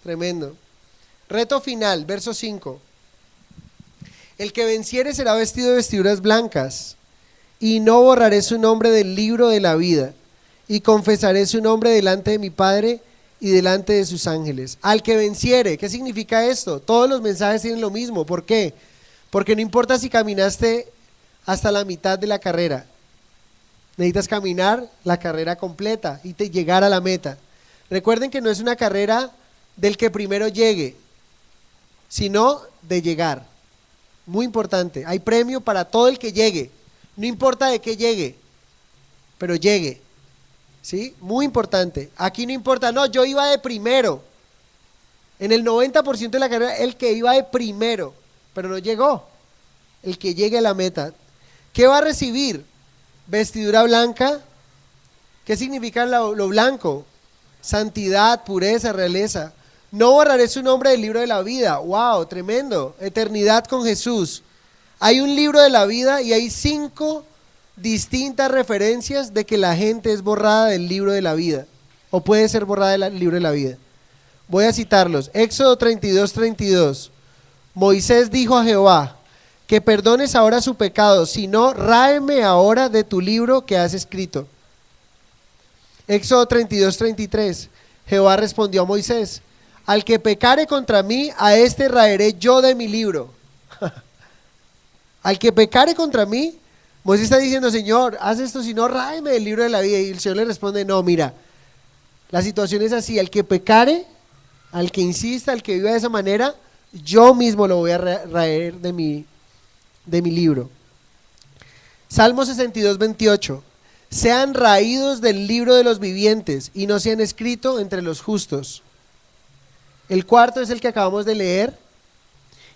Tremendo. Reto final, verso 5. El que venciere será vestido de vestiduras blancas, y no borraré su nombre del libro de la vida, y confesaré su nombre delante de mi Padre y delante de sus ángeles. Al que venciere, ¿qué significa esto? Todos los mensajes tienen lo mismo. ¿Por qué? Porque no importa si caminaste hasta la mitad de la carrera, necesitas caminar la carrera completa y llegar a la meta. Recuerden que no es una carrera del que primero llegue, sino de llegar. Muy importante, hay premio para todo el que llegue, no importa de qué llegue, pero llegue, ¿sí? Muy importante, aquí no importa, no, yo iba de primero, en el 90% de la carrera, el que iba de primero, pero no llegó, el que llegue a la meta. ¿Qué va a recibir? Vestidura blanca. ¿Qué significa lo blanco? Santidad, pureza, realeza. No borraré su nombre del libro de la vida. ¡Wow! Tremendo. Eternidad con Jesús. Hay un libro de la vida y hay 5 distintas referencias de que la gente es borrada del libro de la vida o puede ser borrada del libro de la vida. Voy a citarlos. Éxodo 32:32. Moisés dijo a Jehová: que perdones ahora su pecado, si no, ráeme ahora de tu libro que has escrito. Éxodo 32:33. Jehová respondió a Moisés: al que pecare contra mí, a este raeré yo de mi libro. Al que pecare contra mí, Moisés está diciendo: Señor, haz esto, si no, ráeme del libro de la vida. Y el Señor le responde: no, mira, la situación es así, al que pecare, al que insista, al que viva de esa manera, yo mismo lo voy a raer de mi libro. Salmo 62:28. Sean raídos del libro de los vivientes y no sean escritos entre los justos. El cuarto es el que acabamos de leer.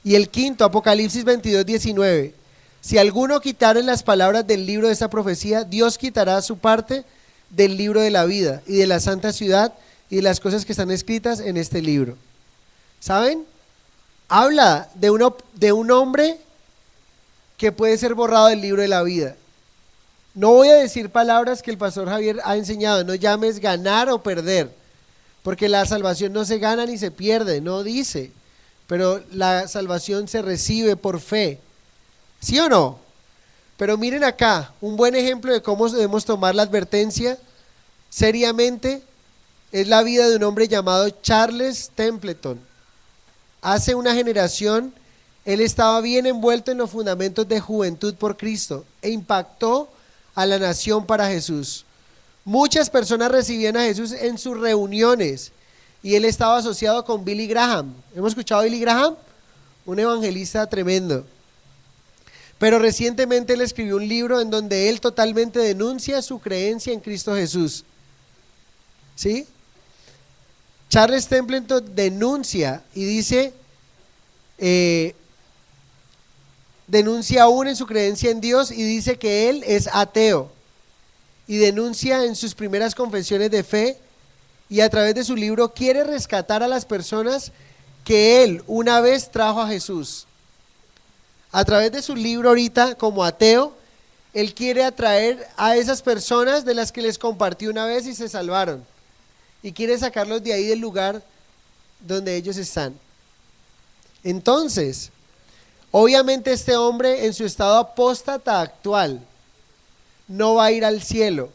Y el quinto, Apocalipsis 22:19. Si alguno quitare las palabras del libro de esta profecía, Dios quitará su parte del libro de la vida y de la santa ciudad y de las cosas que están escritas en este libro. ¿Saben? Habla de un hombre que puede ser borrado del libro de la vida. No voy a decir palabras que el pastor Javier ha enseñado, no llames ganar o perder, porque la salvación no se gana ni se pierde, no dice, pero la salvación se recibe por fe, ¿sí o no? Pero miren acá, un buen ejemplo de cómo debemos tomar la advertencia seriamente es la vida de un hombre llamado Charles Templeton. Hace una generación él estaba bien envuelto en los fundamentos de Juventud por Cristo e impactó a la nación para Jesús. Muchas personas recibían a Jesús en sus reuniones y él estaba asociado con Billy Graham. ¿Hemos escuchado a Billy Graham? Un evangelista tremendo. Pero recientemente él escribió un libro en donde él totalmente denuncia su creencia en Cristo Jesús. ¿Sí? Charles Templeton denuncia y dice... denuncia aún en su creencia en Dios y dice que él es ateo y denuncia en sus primeras confesiones de fe y a través de su libro quiere rescatar a las personas que él una vez trajo a Jesús. A través de su libro ahorita como ateo, él quiere atraer a esas personas de las que les compartió una vez y se salvaron y quiere sacarlos de ahí del lugar donde ellos están. Entonces, obviamente este hombre en su estado apóstata actual no va a ir al cielo.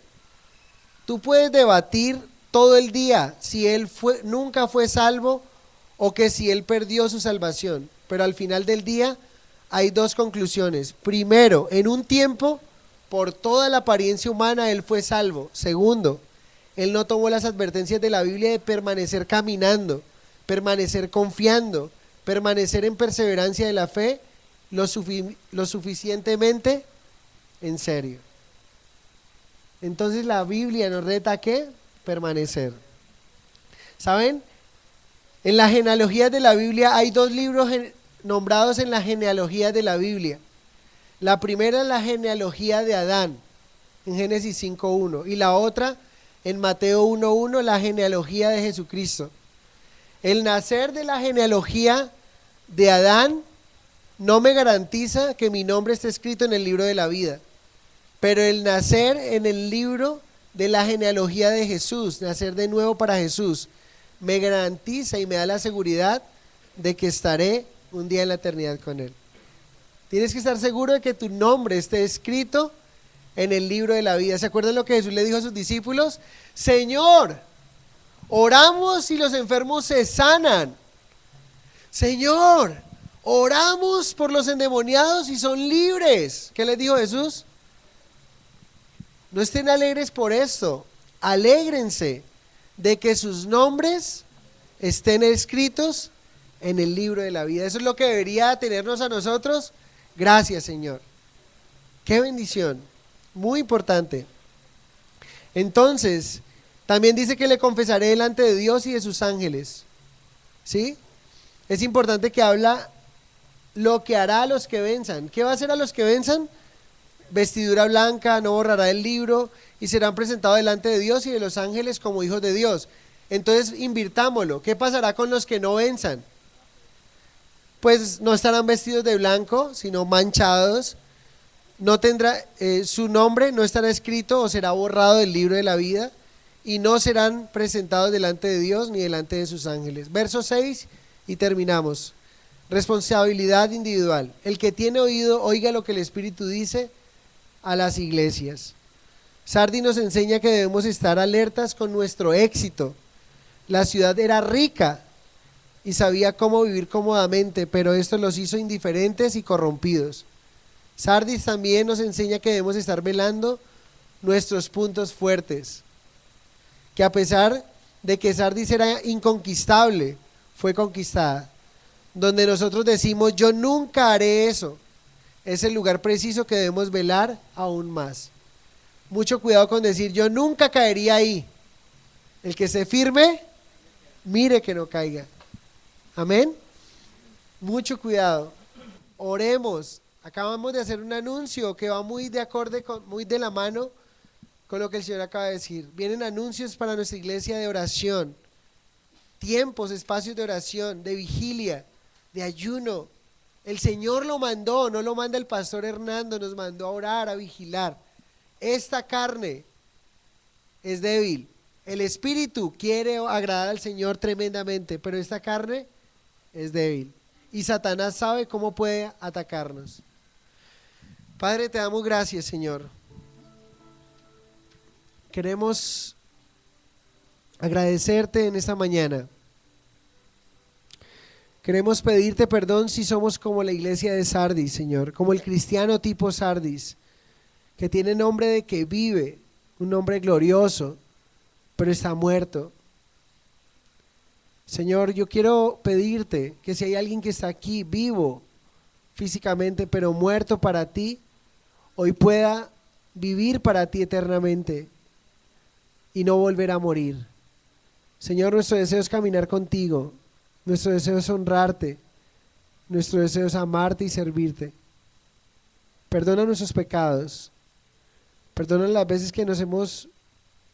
Tú puedes debatir todo el día si él nunca fue salvo o que si él perdió su salvación, pero al final del día hay 2 conclusiones. Primero, en un tiempo, por toda la apariencia humana, él fue salvo. Segundo, él no tomó las advertencias de la Biblia de permanecer caminando, permanecer confiando, permanecer en perseverancia de la fe lo suficientemente en serio. Entonces la Biblia nos reta a ¿qué? Permanecer. ¿Saben? En la genealogía de la Biblia hay dos libros nombrados en la genealogía de la Biblia. La primera es la genealogía de Adán, en Génesis 5.1, y la otra en Mateo 1.1, la genealogía de Jesucristo. El nacer de la genealogía de Adán no me garantiza que mi nombre esté escrito en el libro de la vida, pero el nacer en el libro de la genealogía de Jesús, nacer de nuevo para Jesús, me garantiza y me da la seguridad de que estaré un día en la eternidad con Él. Tienes que estar seguro de que tu nombre esté escrito en el libro de la vida. ¿Se acuerdan lo que Jesús le dijo a sus discípulos? Señor, oramos y los enfermos se sanan. Señor, oramos por los endemoniados y son libres. ¿Qué les dijo Jesús? No estén alegres por esto, alégrense de que sus nombres estén escritos en el libro de la vida. Eso es lo que debería tenernos a nosotros. Gracias, Señor. Qué bendición, muy importante. Entonces, también dice que le confesaré delante de Dios y de sus ángeles. ¿Sí? Es importante que habla lo que hará a los que venzan. ¿Qué va a hacer a los que venzan? Vestidura blanca, no borrará el libro y serán presentados delante de Dios y de los ángeles como hijos de Dios. Entonces invirtámoslo. ¿Qué pasará con los que no venzan? Pues no estarán vestidos de blanco, sino manchados. No tendrá su nombre, no estará escrito o será borrado del libro de la vida y no serán presentados delante de Dios ni delante de sus ángeles. Verso 6 y terminamos. Responsabilidad individual. El que tiene oído, oiga lo que el Espíritu dice a las iglesias. Sardis nos enseña que debemos estar alertas con nuestro éxito. La ciudad era rica y sabía cómo vivir cómodamente, pero esto los hizo indiferentes y corrompidos. Sardis también nos enseña que debemos estar velando nuestros puntos fuertes, que a pesar de que Sardis era inconquistable, fue conquistada. Donde nosotros decimos yo nunca haré eso, es el lugar preciso que debemos velar aún más. Mucho cuidado con decir yo nunca caería ahí. El que se firme, mire que no caiga. Amén. Mucho cuidado. Oremos. Acabamos de hacer un anuncio que va muy de acorde, muy de la mano con lo que el Señor acaba de decir. Vienen anuncios para nuestra iglesia de oración, tiempos, espacios de oración, de vigilia, de ayuno. El Señor lo mandó, no lo manda el pastor Hernando, nos mandó a orar, a vigilar. Esta carne es débil. El espíritu quiere agradar al Señor tremendamente, pero esta carne es débil. Y Satanás sabe cómo puede atacarnos. Padre, te damos gracias, Señor. Queremos agradecerte en esta mañana. Queremos pedirte perdón si somos como la iglesia de Sardis, Señor, como el cristiano tipo Sardis, que tiene nombre de que vive, un nombre glorioso, pero está muerto. Señor, yo quiero pedirte que si hay alguien que está aquí vivo físicamente, pero muerto para ti, hoy pueda vivir para ti eternamente y no volver a morir. Señor, nuestro deseo es caminar contigo. Nuestro deseo es honrarte, nuestro deseo es amarte y servirte. Perdona nuestros pecados, perdona las veces que nos hemos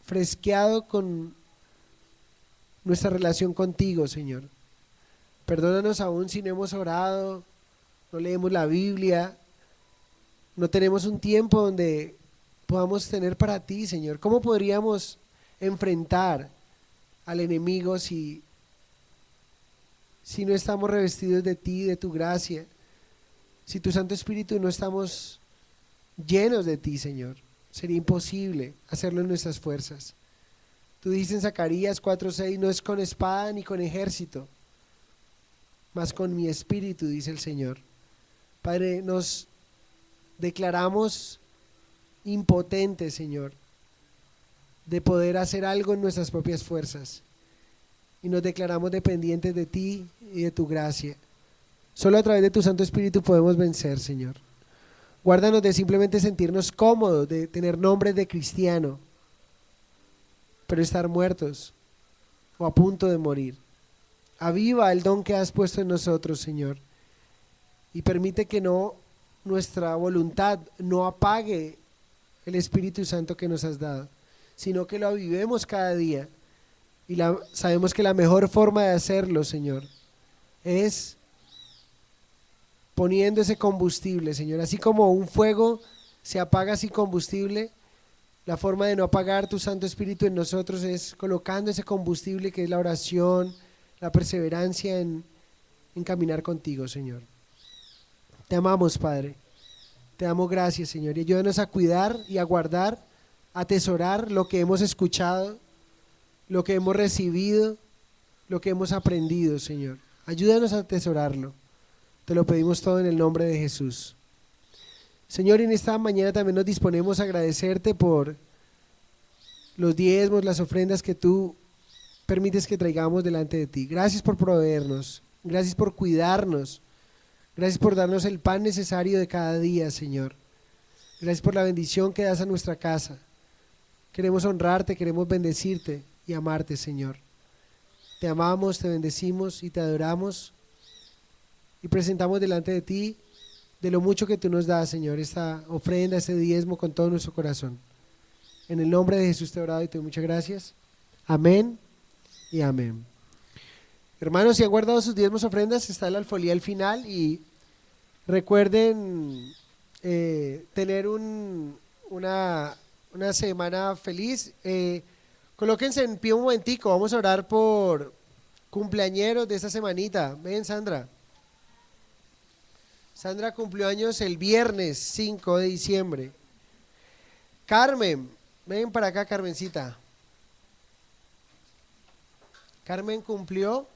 fresqueado con nuestra relación contigo, Señor. Perdónanos aún si no hemos orado, no leemos la Biblia, no tenemos un tiempo donde podamos tener para ti, Señor. ¿Cómo podríamos enfrentar al enemigo si no estamos revestidos de ti, de tu gracia, si tu Santo Espíritu no estamos llenos de ti, Señor? Sería imposible hacerlo en nuestras fuerzas. Tú dices en Zacarías 4:6, no es con espada ni con ejército, mas con mi espíritu, dice el Señor. Padre, nos declaramos impotentes, Señor, de poder hacer algo en nuestras propias fuerzas. Y nos declaramos dependientes de ti y de tu gracia. Solo a través de tu Santo Espíritu podemos vencer, Señor. Guárdanos de simplemente sentirnos cómodos, de tener nombres de cristiano, pero estar muertos o a punto de morir. Aviva el don que has puesto en nosotros, Señor, y permite que nuestra voluntad no apague el Espíritu Santo que nos has dado, sino que lo avivemos cada día. Y sabemos que la mejor forma de hacerlo, Señor, es poniendo ese combustible, Señor. Así como un fuego se apaga sin combustible, la forma de no apagar tu Santo Espíritu en nosotros es colocando ese combustible que es la oración, la perseverancia en caminar contigo, Señor. Te amamos, Padre. Te damos gracias, Señor. Y ayúdanos a cuidar y a guardar, a atesorar lo que hemos escuchado, lo que hemos recibido, lo que hemos aprendido, Señor. Ayúdanos a atesorarlo. Te lo pedimos todo en el nombre de Jesús. Señor, en esta mañana también nos disponemos a agradecerte por los diezmos, las ofrendas que tú permites que traigamos delante de ti. Gracias por proveernos, gracias por cuidarnos, gracias por darnos el pan necesario de cada día, Señor. Gracias por la bendición que das a nuestra casa. Queremos honrarte, queremos bendecirte y amarte, Señor. Te amamos, te bendecimos y te adoramos y presentamos delante de ti de lo mucho que tú nos das, Señor, esta ofrenda, este diezmo con todo nuestro corazón. En el nombre de Jesús te he orado y te doy muchas gracias. Amén y amén. Hermanos, si han guardado sus diezmos ofrendas, está la alfolía al final y recuerden tener una semana feliz. Colóquense en pie un momentico, vamos a orar por cumpleañeros de esta semanita. Ven, Sandra. Sandra cumplió años el viernes 5 de diciembre. Carmen, ven para acá, Carmencita. Carmen cumplió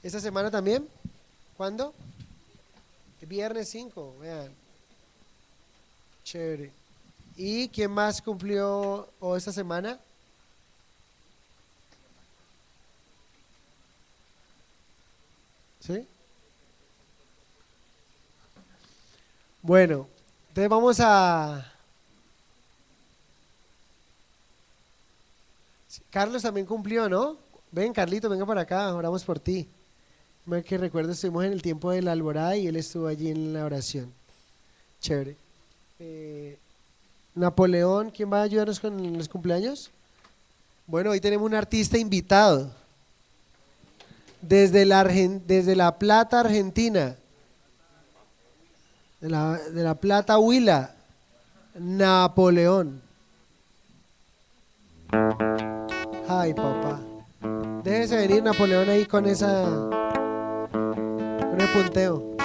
esta semana también. ¿Cuándo? El viernes 5, vean. Chévere. ¿Y quién más cumplió esta semana? ¿Sí? Bueno, entonces vamos a... Carlos también cumplió, ¿no? Ven, Carlito, venga para acá, oramos por ti. Que recuerdo, estuvimos en el tiempo de la alborada y él estuvo allí en la oración. Chévere. Napoleón, ¿quién va a ayudarnos con los cumpleaños? Bueno, hoy tenemos un artista invitado desde La Plata, Argentina, de la Plata, Huila, Napoleón. Ay, papá. Déjese venir Napoleón ahí con el punteo.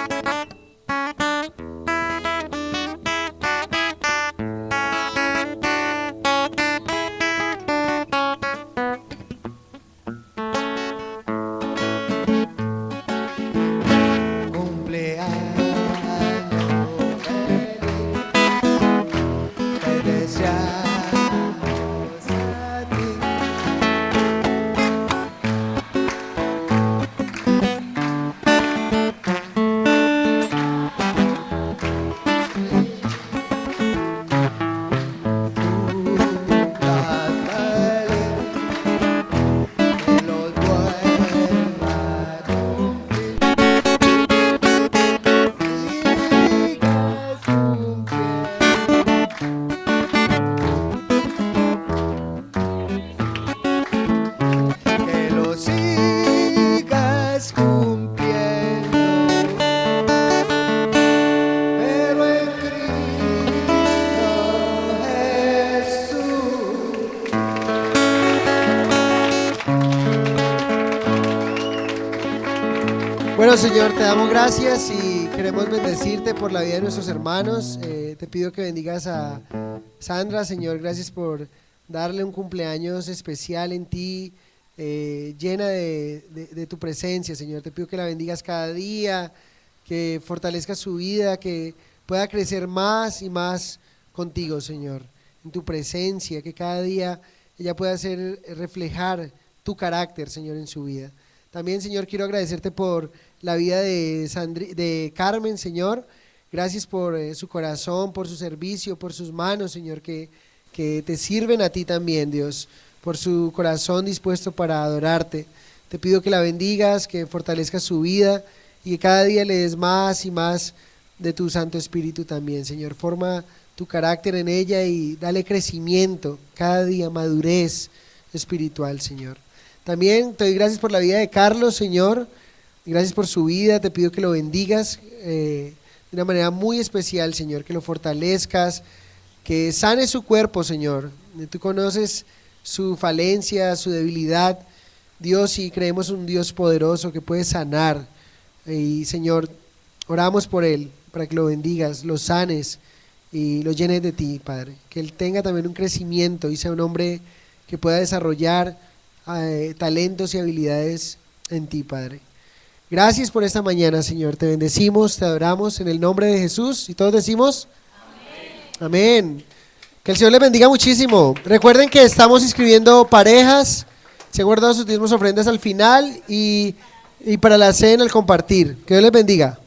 Bueno, Señor, te damos gracias y queremos bendecirte por la vida de nuestros hermanos. Te pido que bendigas a Sandra, Señor, gracias por darle un cumpleaños especial en ti, llena de tu presencia, Señor. Te pido que la bendigas cada día, que fortalezcas su vida, que pueda crecer más y más contigo, Señor, en tu presencia, que cada día ella pueda reflejar tu carácter, Señor, en su vida. También, Señor, quiero agradecerte por la vida de Carmen, Señor. Gracias por su corazón, por su servicio, por sus manos, Señor, que te sirven a ti también, Dios, por su corazón dispuesto para adorarte. Te pido que la bendigas, que fortalezcas su vida y que cada día le des más y más de tu Santo Espíritu también, Señor. Forma tu carácter en ella y dale crecimiento, cada día madurez espiritual, Señor. También te doy gracias por la vida de Carlos, Señor. Gracias por su vida, te pido que lo bendigas de una manera muy especial, Señor, que lo fortalezcas, que sane su cuerpo, Señor. Tú conoces su falencia, su debilidad, Dios, y creemos un Dios poderoso que puede sanar. Y Señor, oramos por él, para que lo bendigas, lo sanes y lo llenes de ti, Padre. Que él tenga también un crecimiento y sea un hombre que pueda desarrollar talentos y habilidades en ti, Padre. Gracias por esta mañana, Señor. Te bendecimos, te adoramos en el nombre de Jesús. Y todos decimos amén. Amén. Que el Señor les bendiga muchísimo. Recuerden que estamos inscribiendo parejas. Se han guardado sus diezmos ofrendas al final y para la cena, al compartir. Que Dios les bendiga.